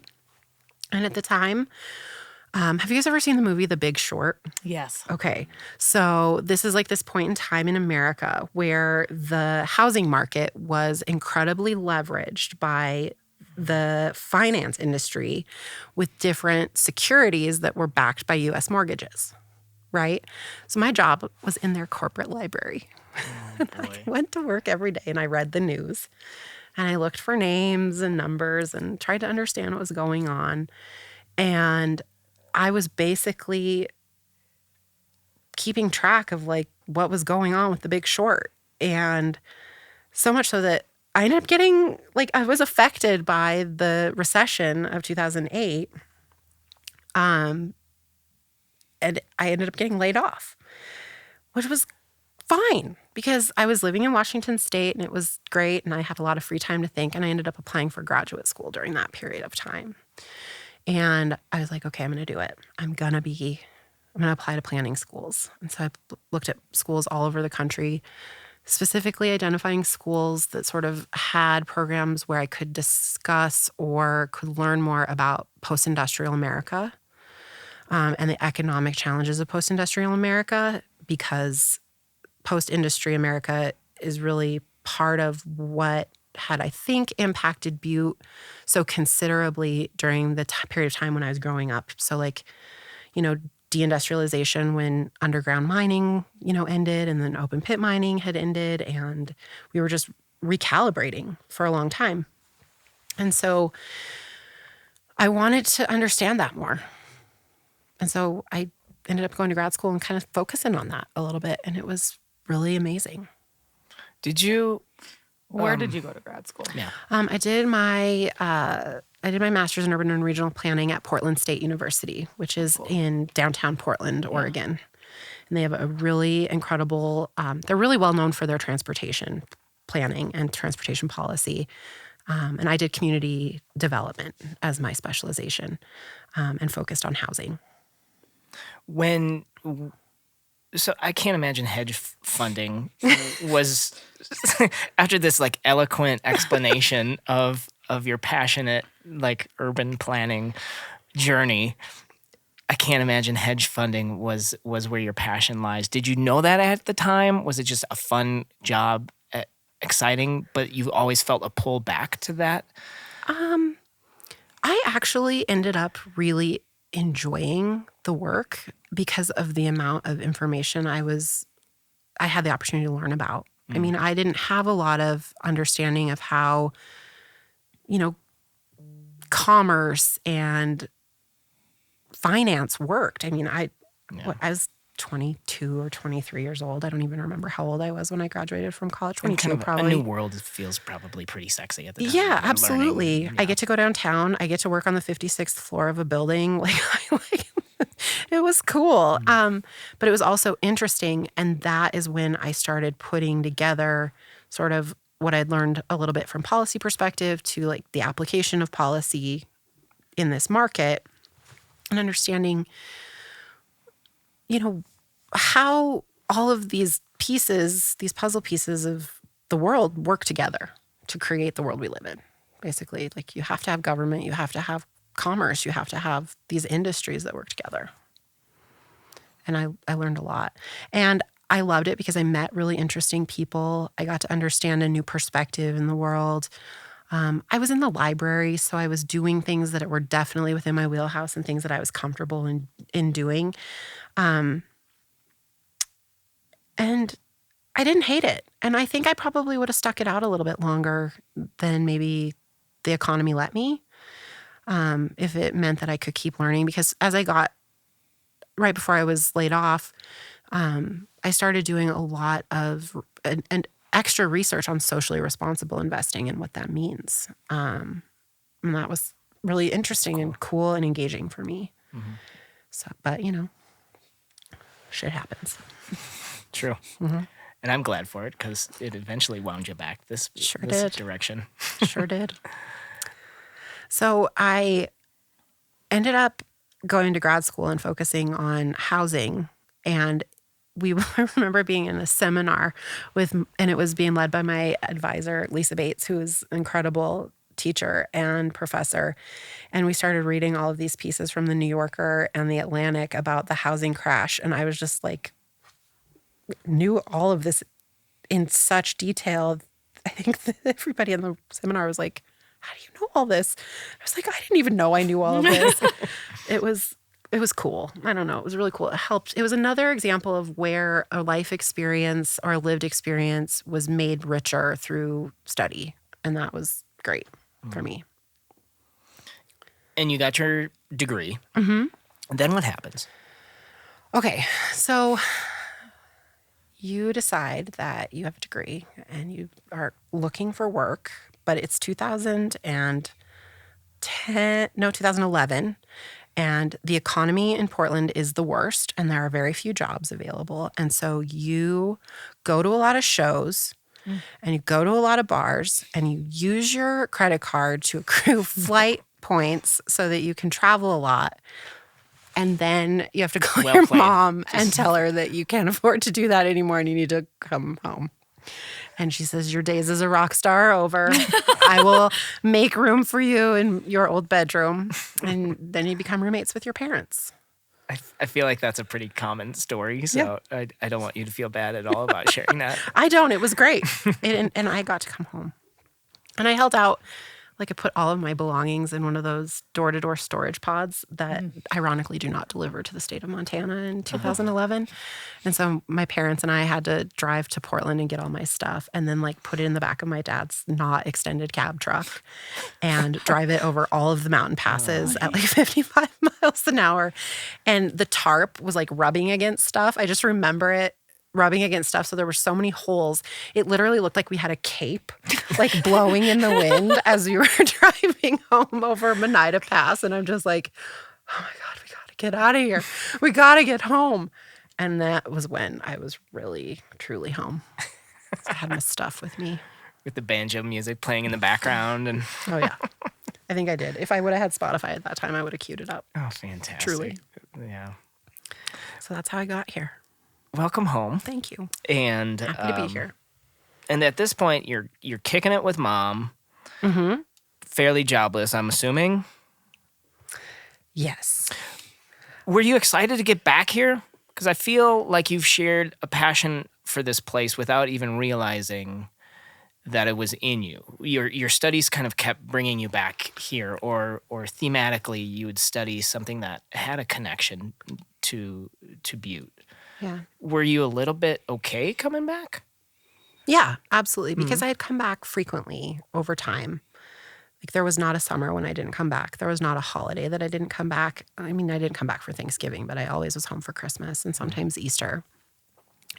And at the time, have you guys ever seen the movie The Big Short? Yes. Okay. So this is like this point in time in America where the housing market was incredibly leveraged by the finance industry with different securities that were backed by U.S. mortgages, right? So my job was in their corporate library. I went to work every day and I read the news and I looked for names and numbers and tried to understand what was going on. And I was basically keeping track of like what was going on with The Big Short. And so much so that I ended up getting, like, I was affected by the recession of 2008. And I ended up getting laid off, which was fine because I was living in Washington State and it was great. And I had a lot of free time to think. And I ended up applying for graduate school during that period of time. And I was like, okay, I'm going to do it. I'm going to apply to planning schools. And so I looked at schools all over the country, specifically identifying schools that sort of had programs where I could discuss or could learn more about post-industrial America and the economic challenges of post-industrial America, because post-industry America is really part of what had, I think, impacted Butte so considerably during the period of time when I was growing up. So like, deindustrialization when underground mining, ended, and then open pit mining had ended, and we were just recalibrating for a long time. And so I wanted to understand that more. And so I ended up going to grad school and kind of focusing on that a little bit, and it was really amazing. Where did you go to grad school? Yeah. I did my master's in urban and regional planning at Portland State University, which is in downtown Portland, Oregon. And they have a really incredible, they're really well known for their transportation planning and transportation policy. And I did community development as my specialization and focused on housing. When so I can't imagine hedge funding was after this like eloquent explanation of your passionate like urban planning journey. I can't imagine hedge funding was where your passion lies. Did you know that at the time? Was it just a fun job, exciting, but you always felt a pull back to that? I actually ended up really enjoying the work because of the amount of information I had the opportunity to learn about. I mean, I didn't have a lot of understanding of how, commerce and finance worked. I mean, I was 22 or 23 years old. I don't even remember how old I was when I graduated from college. 22, kind of probably. A new world feels probably pretty sexy at the time. Yeah, You're absolutely. learning. I get to go downtown. I get to work on the 56th floor of a building. It was cool. But it was also interesting. And that is when I started putting together sort of what I'd learned a little bit from policy perspective to like the application of policy in this market and understanding, how all of these pieces, these puzzle pieces of the world work together to create the world we live in. Basically, like you have to have government, you have to have commerce, you have to have these industries that work together. And I learned a lot. And I loved it because I met really interesting people. I got to understand a new perspective in the world. I was in the library, so I was doing things that were definitely within my wheelhouse and things that I was comfortable in doing. And I didn't hate it. And I think I probably would have stuck it out a little bit longer than maybe the economy let me, if it meant that I could keep learning. Because as I got, right before I was laid off, I started doing a lot of an extra research on socially responsible investing and what that means. And that was really interesting and cool and engaging for me. Mm-hmm. So, but shit happens. True. Mm-hmm. And I'm glad for it because it eventually wound you back this direction. Sure did. So I ended up going to grad school and focusing on housing. And we remember being in a seminar and it was being led by my advisor, Lisa Bates, who is an incredible teacher and professor. And we started reading all of these pieces from the New Yorker and the Atlantic about the housing crash. And I was just like, knew all of this in such detail. I think that everybody in the seminar was like, how do you know all this? I was like, I didn't even know I knew all of this. It was cool. I don't know. It was really cool. It helped. It was another example of where a life experience or a lived experience was made richer through study. And that was great for me. And you got your degree. Mm-hmm. Then what happens? Okay. So you decide that you have a degree and you are looking for work, but it's 2011, and the economy in Portland is the worst, and there are very few jobs available. And so you go to a lot of shows, and you go to a lot of bars, and you use your credit card to accrue flight points so that you can travel a lot. And then you have to call your mom and tell her that you can't afford to do that anymore and you need to come home. And she says, your days as a rock star are over. I will make room for you in your old bedroom. And then you become roommates with your parents. I feel like that's a pretty common story, so yeah. I don't want you to feel bad at all about sharing that. I don't. It was great. And I got to come home. And I held out. Like I put all of my belongings in one of those door-to-door storage pods that ironically do not deliver to the state of Montana in 2011. And so my parents and I had to drive to Portland and get all my stuff and then like put it in the back of my dad's not extended cab truck and drive it over all of the mountain passes at like 55 miles an hour. And the tarp was like rubbing against stuff. I just remember it rubbing against stuff. So there were so many holes. It literally looked like we had a cape like blowing in the wind as we were driving home over Monida Pass. And I'm just like, oh my God, we got to get out of here. We got to get home. And that was when I was really, truly home. So I had my stuff with me. With the banjo music playing in the background. And oh, yeah. I think I did. If I would have had Spotify at that time, I would have queued it up. Oh, fantastic. Truly. Yeah. So that's how I got here. Welcome home. Thank you. And Happy to be here. And at this point, you're kicking it with mom. Mm-hmm. Fairly jobless, I'm assuming. Yes. Were you excited to get back here? Because I feel like you've shared a passion for this place without even realizing that it was in you. Your studies kind of kept bringing you back here, or thematically, you would study something that had a connection to Butte. Yeah. Were you a little bit okay coming back? Yeah, absolutely. Because I had come back frequently over time. Like there was not a summer when I didn't come back. There was not a holiday that I didn't come back. I mean, I didn't come back for Thanksgiving, but I always was home for Christmas and sometimes Easter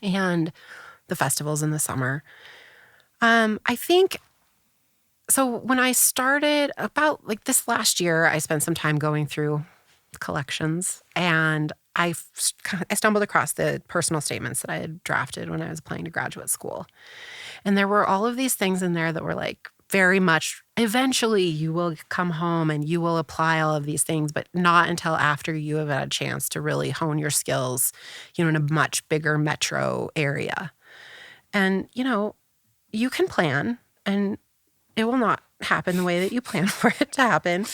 and the festivals in the summer. I think, so when I started about like this last year, I spent some time going through collections and I stumbled across the personal statements that I had drafted when I was applying to graduate school. And there were all of these things in there that were like very much, eventually you will come home and you will apply all of these things, but not until after you have had a chance to really hone your skills, in a much bigger metro area. And, you can plan and it will not happen the way that you plan for it to happen.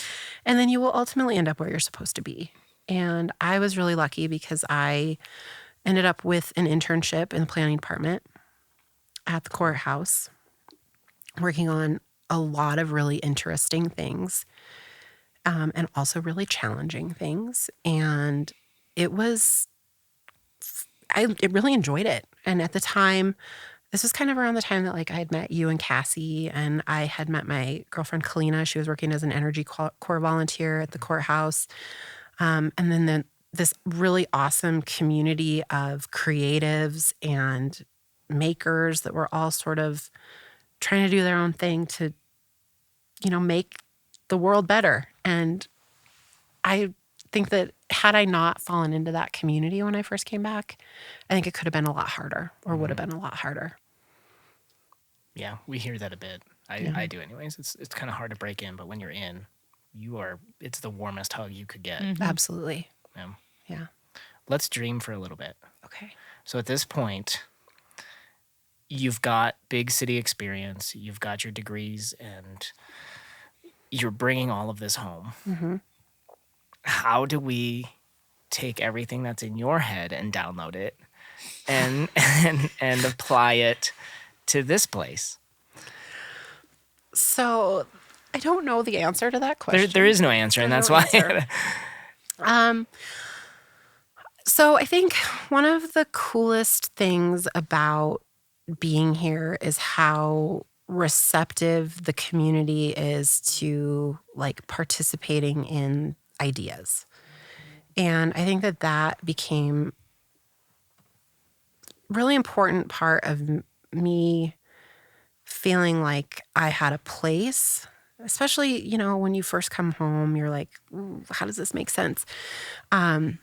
And then you will ultimately end up where you're supposed to be. And I was really lucky because I ended up with an internship in the planning department at the courthouse, working on a lot of really interesting things and also really challenging things. And it really enjoyed it. And at the time, this was kind of around the time that like I had met you and Cassie, and I had met my girlfriend Kalina. She was working as an Energy Corps volunteer at the courthouse. And then this really awesome community of creatives and makers that were all sort of trying to do their own thing to, make the world better. And I think that had I not fallen into that community when I first came back, I think it could have been a lot harder or would have been a lot harder. Yeah, we hear that a bit. I do anyways. It's kind of hard to break in, but when you're in, it's the warmest hug you could get. Mm-hmm. Absolutely. Yeah. Let's dream for a little bit. Okay. So at this point, you've got big city experience, you've got your degrees, and you're bringing all of this home. Mm-hmm. How do we take everything that's in your head and download it and and apply it to this place? So I don't know the answer to that question. There is no answer, and that's why. So I think one of the coolest things about being here is how receptive the community is to like participating in ideas. And I think that became really important part of me feeling like I had a place, especially, when you first come home, you're like, how does this make sense? And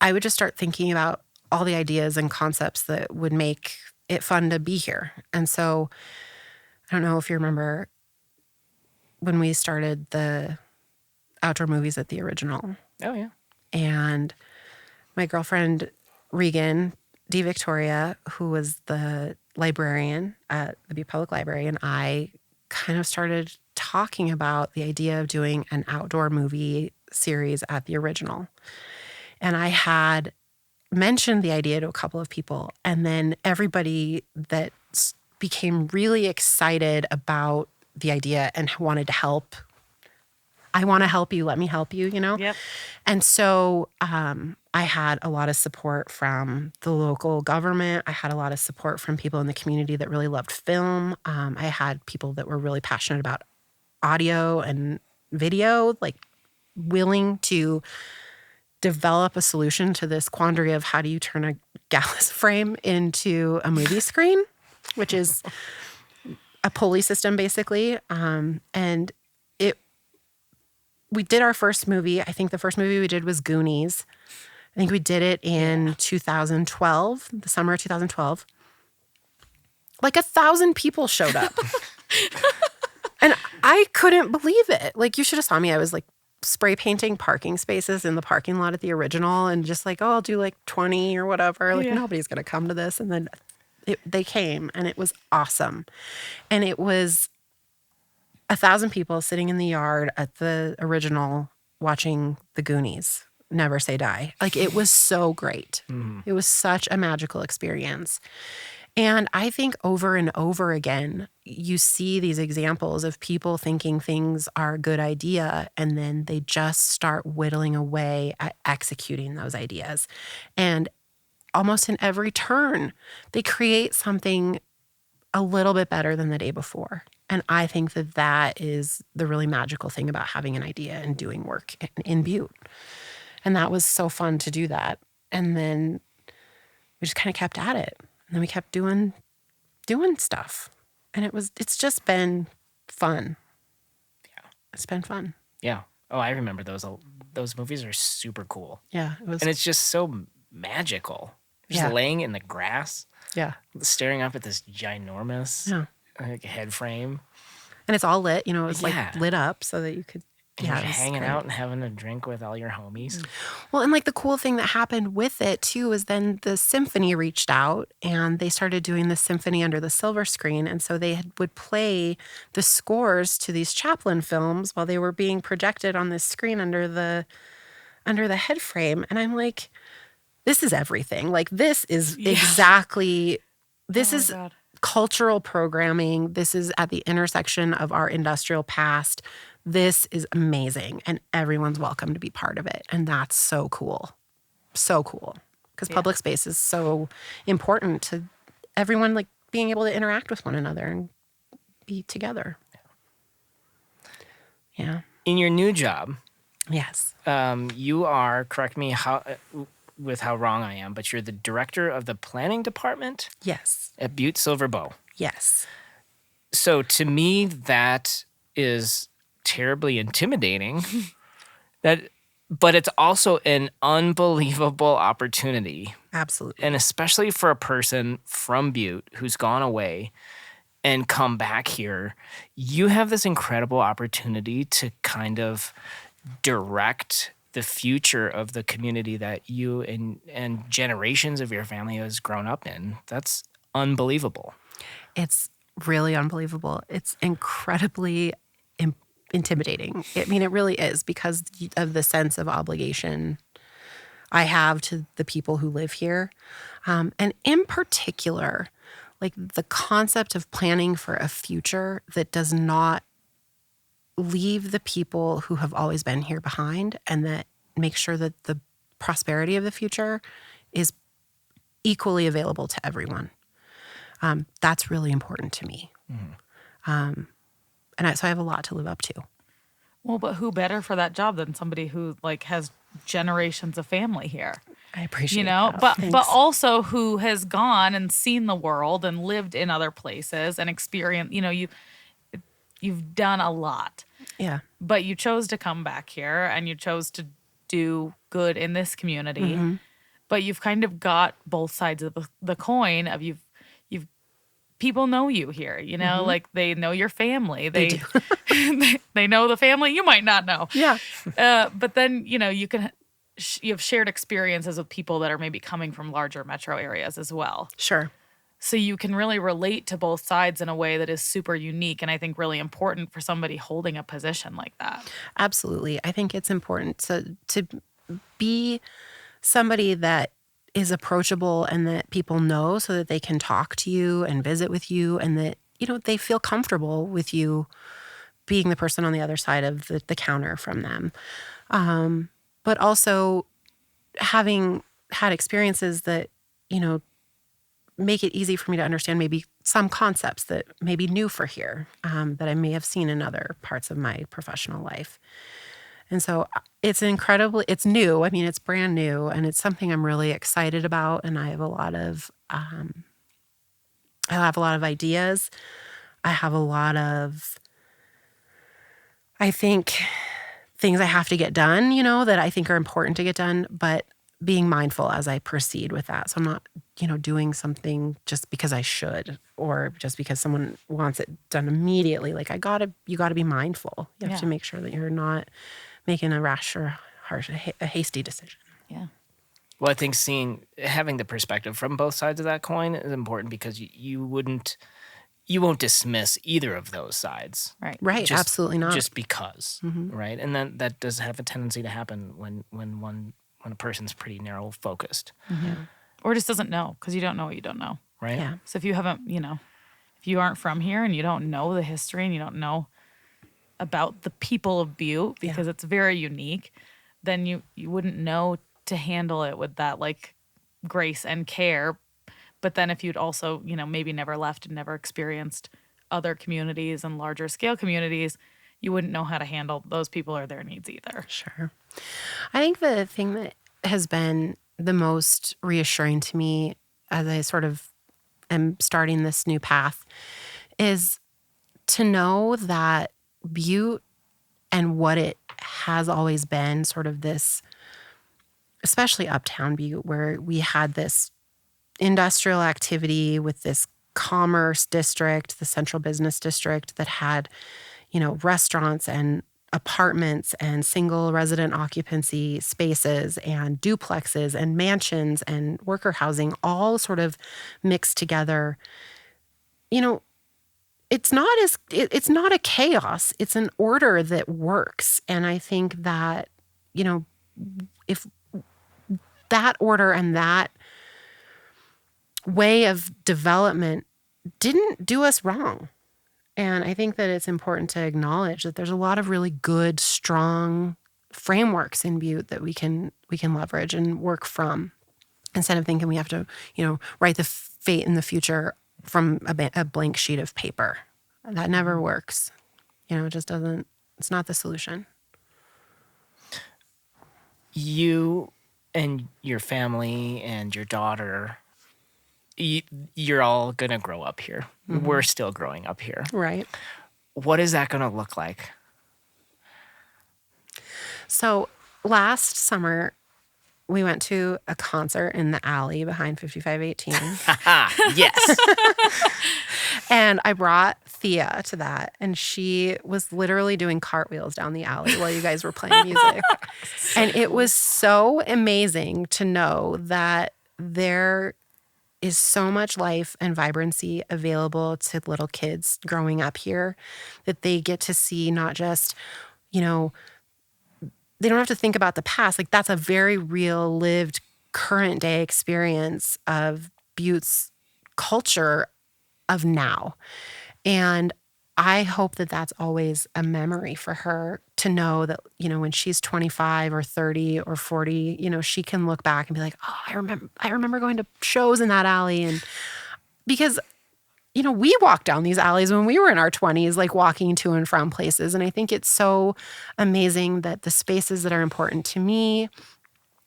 I would just start thinking about all the ideas and concepts that would make it fun to be here. And so I don't know if you remember when we started the outdoor movies at the original. Oh, yeah. And my girlfriend, Regan D. Victoria, who was the librarian at the Butte Public Library, and I kind of started talking about the idea of doing an outdoor movie series at the original. And I had mentioned the idea to a couple of people, and then everybody that became really excited about the idea and wanted to help. I want to help you. Let me help you, Yep. And so I had a lot of support from the local government. I had a lot of support from people in the community that really loved film. I had people that were really passionate about audio and video, like willing to develop a solution to this quandary of how do you turn a Gallus frame into a movie screen, which is a pulley system basically. And we did our first movie. I think the first movie we did was Goonies. I think we did it in 2012, the summer of 2012. Like 1,000 people showed up. And I couldn't believe it. Like, you should have saw me. I was like spray painting parking spaces in the parking lot at the original and just like, oh, I'll do like 20 or whatever. Like nobody's going to come to this. And then they came and it was awesome. And it was 1,000 people sitting in the yard at the original watching the Goonies, Never Say Die. Like it was so great. It was such a magical experience. And I think over and over again, you see these examples of people thinking things are a good idea, and then they just start whittling away at executing those ideas. And almost in every turn, they create something a little bit better than the day before. And I think that that is the really magical thing about having an idea and doing work in Butte. And that was so fun to do that. And then we just kind of kept at it. And then we kept doing stuff. And it's just been fun. Yeah. It's been fun. Yeah. Oh, I remember those. Those movies are super cool. Yeah. It was. And it's just so magical. Just laying in the grass, staring up at this ginormous like head frame. And it's all lit, it was like lit up so that you could and you're hanging out and having a drink with all your homies. Well, and like the cool thing that happened with it too is then the symphony reached out and they started doing the symphony under the silver screen. And so they would play the scores to these Chaplin films while they were being projected on this screen under the head frame. And I'm like, this is everything. Like this is exactly, this is cultural programming. This is at the intersection of our industrial past. This is amazing, and everyone's welcome to be part of it. And that's so cool. So cool. Because public space is so important to everyone, like being able to interact with one another and be together. Yeah. In your new job, yes, you are, correct me with how wrong I am, but you're the director of the planning department? Yes. At Butte Silver Bow. Yes. So to me, that is terribly intimidating. But it's also an unbelievable opportunity. Absolutely. And especially for a person from Butte who's gone away and come back here, you have this incredible opportunity to kind of direct the future of the community that you and generations of your family has grown up in. That's unbelievable. It's really unbelievable. It's incredibly intimidating. I mean, it really is because of the sense of obligation I have to the people who live here. And in particular, like the concept of planning for a future that does not leave the people who have always been here behind, and that make sure that the prosperity of the future is equally available to everyone. That's really important to me. Mm-hmm. So I have a lot to live up to. Well, but who better for that job than somebody who like has generations of family here? I appreciate that. But also who has gone and seen the world and lived in other places and experienced, you've done a lot. Yeah. But you chose to come back here and you chose to do good in this community. Mm-hmm. But you've kind of got both sides of the coin of you've people know you here, mm-hmm. like they know your family. They do. they know the family you might not know. Yeah. But then, you have shared experiences with people that are maybe coming from larger metro areas as well. Sure. So you can really relate to both sides in a way that is super unique and I think really important for somebody holding a position like that. Absolutely. I think it's important to be somebody that is approachable and that people know so that they can talk to you and visit with you and that, they feel comfortable with you being the person on the other side of the counter from them. But also having had experiences that, make it easy for me to understand maybe some concepts that may be new for here, that I may have seen in other parts of my professional life. And so it's new. I mean, it's brand new and it's something I'm really excited about. And I have a lot of ideas. I have a lot of, I think, things I have to get done, that I think are important to get done, but being mindful as I proceed with that. So I'm not, doing something just because I should or just because someone wants it done immediately. Like you gotta be mindful. You have to make sure that you're not making a rash or a hasty decision. Yeah. Well, I think having the perspective from both sides of that coin is important because you won't dismiss either of those sides. Right. Right, absolutely not. Just because, right? And then that does have a tendency to happen when a person's pretty narrow focused, Or just doesn't know because you don't know what you don't know. right? Yeah. So if you haven't, if you aren't from here and you don't know the history and you don't know about the people of Butte because it's very unique, then you wouldn't know to handle it with that like grace and care. But then if you'd also, maybe never left and never experienced other communities and larger scale communities, you wouldn't know how to handle those people or their needs either. Sure. I think the thing that has been the most reassuring to me as I sort of am starting this new path is to know that Butte and what it has always been, sort of this, especially uptown Butte, where we had this industrial activity with this commerce district, the central business district that had, restaurants and apartments and single resident occupancy spaces and duplexes and mansions and worker housing all sort of mixed together. It's not a chaos. It's an order that works. And I think that, if that order and that way of development didn't do us wrong. And I think that it's important to acknowledge that there's a lot of really good, strong frameworks in Butte that we can leverage and work from, instead of thinking we have to, write the fate in the future from a blank sheet of paper. That never works. It just doesn't. It's not the solution. You and your family and your daughter, you're all going to grow up here. We're still growing up here. Right. What is that going to look like? So last summer, we went to a concert in the alley behind 5518. Yes. And I brought Thea to that, and she was literally doing cartwheels down the alley while you guys were playing music. And it was so amazing to know that there is so much life and vibrancy available to little kids growing up here, that they get to see not just, they don't have to think about the past. Like, that's a very real, lived, current day experience of Butte's culture of now. And I hope that that's always a memory for her, to know that, when she's 25 or 30 or 40, she can look back and be like, oh, I remember going to shows in that alley. And because, we walked down these alleys when we were in our 20s, like walking to and from places. And I think it's so amazing that the spaces that are important to me,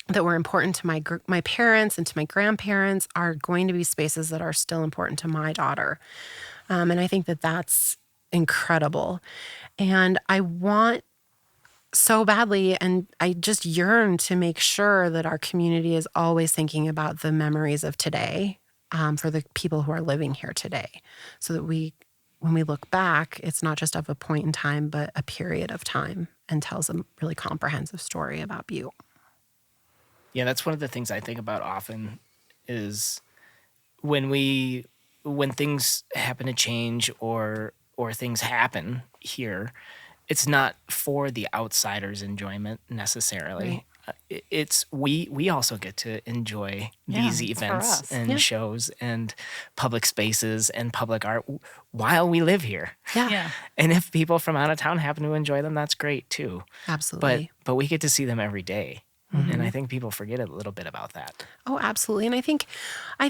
that were important to my parents and to my grandparents, are going to be spaces that are still important to my daughter. And I think that that's incredible. And I want so badly, and I just yearn to make sure that our community is always thinking about the memories of today, for the people who are living here today, so that when we look back, it's not just of a point in time, but a period of time, and tells a really comprehensive story about Butte. Yeah, that's one of the things I think about often is when things happen to change or things happen here, it's not for the outsider's enjoyment necessarily. Right. It's we also get to enjoy these it's for events us. and shows and public spaces and public art while we live here. Yeah. And if people from out of town happen to enjoy them, that's great too. Absolutely. But we get to see them every day. And I think people forget a little bit about that. Oh, absolutely. And I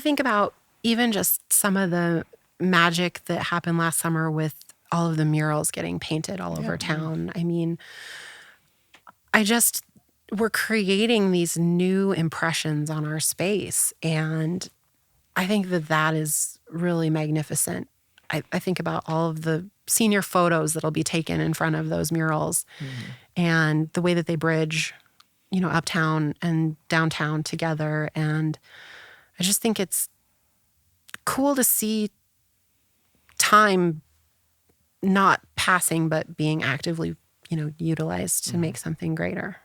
think about even just some of the magic that happened last summer with all of the murals getting painted all over town. I mean, we're creating these new impressions on our space. And I think that is really magnificent. I think about all of the senior photos that'll be taken in front of those murals, and the way that they bridge, uptown and downtown together. And I just think it's cool to see time not passing, but being actively utilized to make something greater.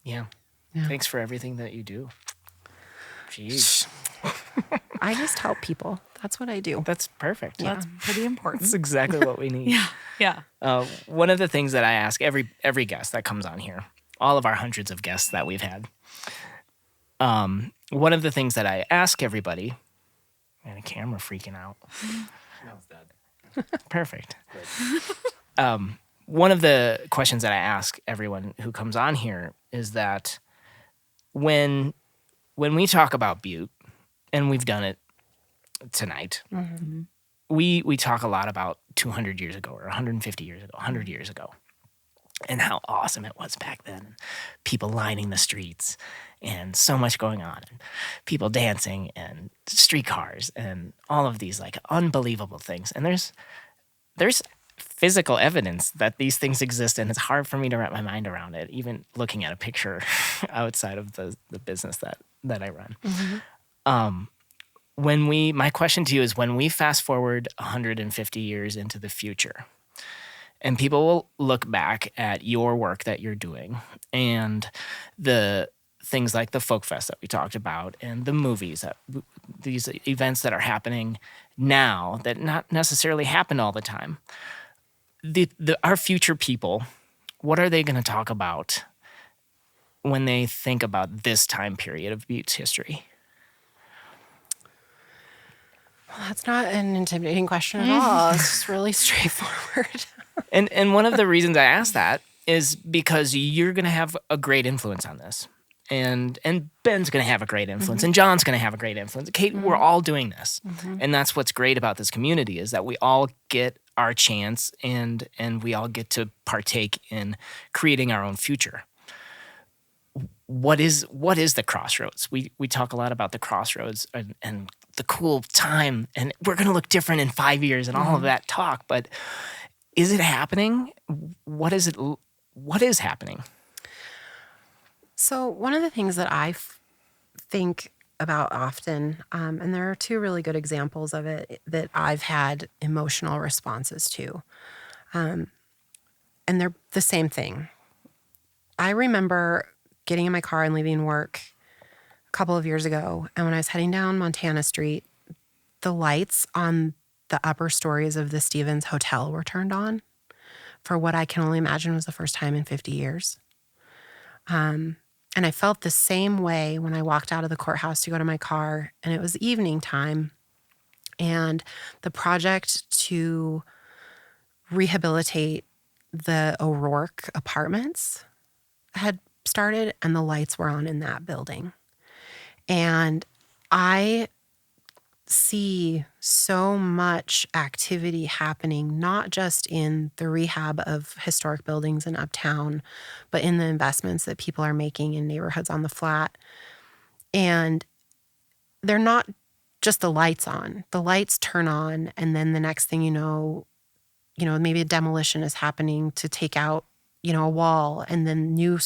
Yeah. Yeah. Thanks for everything that you do. Jeez. I just help people. That's what I do. That's perfect. That's pretty important. That's exactly what we need. Yeah. One of the things that I ask every guest that comes on here, all of our hundreds of guests that we've had, one of the things that I ask everybody, and a camera freaking out. No, it's dead. Perfect. One of the questions that I ask everyone who comes on here is that when we talk about Butte, and we've done it tonight, we talk a lot about 200 years ago or 150 years ago, 100 years ago, and how awesome it was back then. People lining the streets and so much going on, and people dancing and streetcars and all of these like unbelievable things. And there's physical evidence that these things exist, and it's hard for me to wrap my mind around it, even looking at a picture outside of the business that I run. My question to you is, when we fast forward 150 years into the future, and people will look back at your work that you're doing and the things like the Folk Fest that we talked about and the movies, these events that are happening now that not necessarily happen all the time, our future people, what are they going to talk about when they think about this time period of Butte's history? Well, that's not an intimidating question at all. It's just really straightforward. And one of the reasons I ask that is because you're going to have a great influence on this. And Ben's going to have a great influence, and John's going to have a great influence. Kate, we're all doing this. And that's what's great about this community, is that we all get our chance and we all get to partake in creating our own future. What is the crossroads? We talk a lot about the crossroads and the cool time, and we're going to look different in 5 years and all of that talk, but is it happening? What is happening? So one of the things that I think about often, and there are two really good examples of it that I've had emotional responses to, and they're the same thing. I remember getting in my car and leaving work a couple of years ago, and when I was heading down Montana Street, the lights on the upper stories of the Stevens Hotel were turned on for what I can only imagine was the first time in 50 years. And I felt the same way when I walked out of the courthouse to go to my car, and it was evening time, and the project to rehabilitate the O'Rourke apartments had started, and the lights were on in that building. And I see so much activity happening, not just in the rehab of historic buildings in Uptown, but in the investments that people are making in neighborhoods on the flat. And they're not just the lights on. The lights turn on, and then the next thing you know, maybe a demolition is happening to take out, a wall, and then new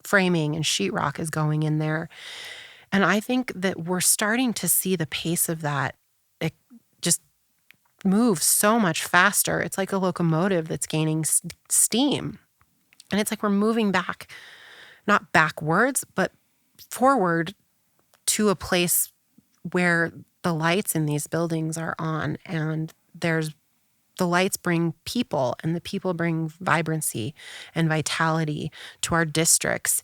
framing and sheetrock is going in there. And I think that we're starting to see the pace of that just move so much faster. It's like a locomotive that's gaining steam. And it's like we're moving back, not backwards, but forward to a place where the lights in these buildings are on, and the lights bring people, and the people bring vibrancy and vitality to our districts.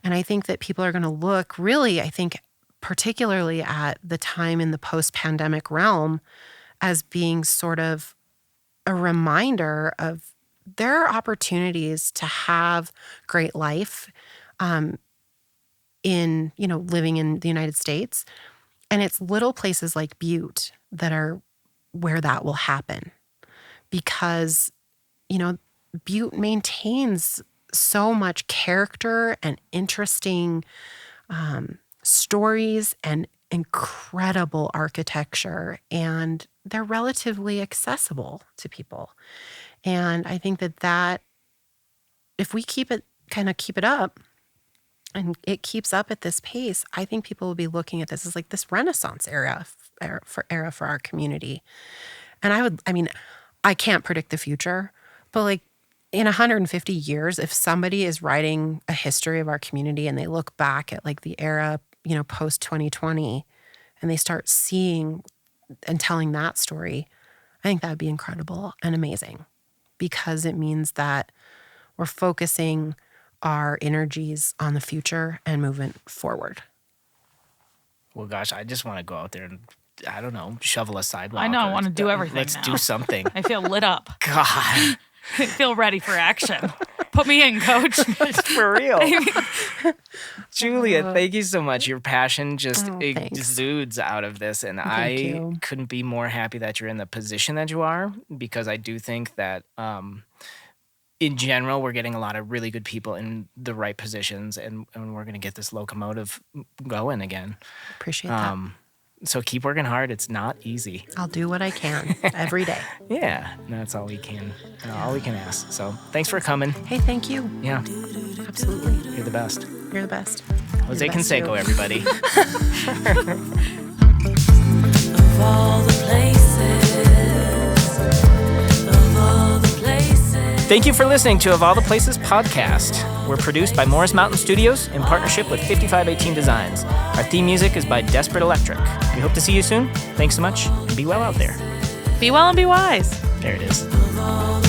And I think that people are going to look really, particularly at the time in the post-pandemic realm, as being sort of a reminder of there are opportunities to have great life in, living in the United States. And it's little places like Butte that are where that will happen. Because, Butte maintains so much character and interesting stories and incredible architecture, and they're relatively accessible to people. And I think that if we keep it up, and it keeps up at this pace, I think people will be looking at this as like this Renaissance era for our community. And I can't predict the future, but like in 150 years, if somebody is writing a history of our community and they look back at like the era, post 2020, and they start seeing and telling that story, I think that would be incredible and amazing, because it means that we're focusing our energies on the future and moving forward. Well, gosh, I just want to go out there and, I don't know, shovel a sidewalk. I know, I or- want to do everything Let's now. do something. I feel lit up. God, I feel ready for action. Put me in, coach. for real. Julia, thank you so much. Your passion just thanks. exudes out of this. And I you. couldn't be more happy that you're in the position that you are, because I do think that in general, we're getting a lot of really good people in the right positions, and we're going to get this locomotive going again. Appreciate that. So keep working hard. It's not easy. I'll do what I can every day. Yeah, that's all we can ask. So thanks for coming. Hey, thank you. Yeah, Absolutely. you're the best. You're the best. Jose You're the best, Canseco, too. everybody. Of all the places. Thank you for listening to Of All the Places podcast. We're produced by Morris Mountain Studios in partnership with 5518 Designs. Our theme music is by Desperate Electric. We hope to see you soon. Thanks so much, and be well out there. Be well and be wise. There it is. Of all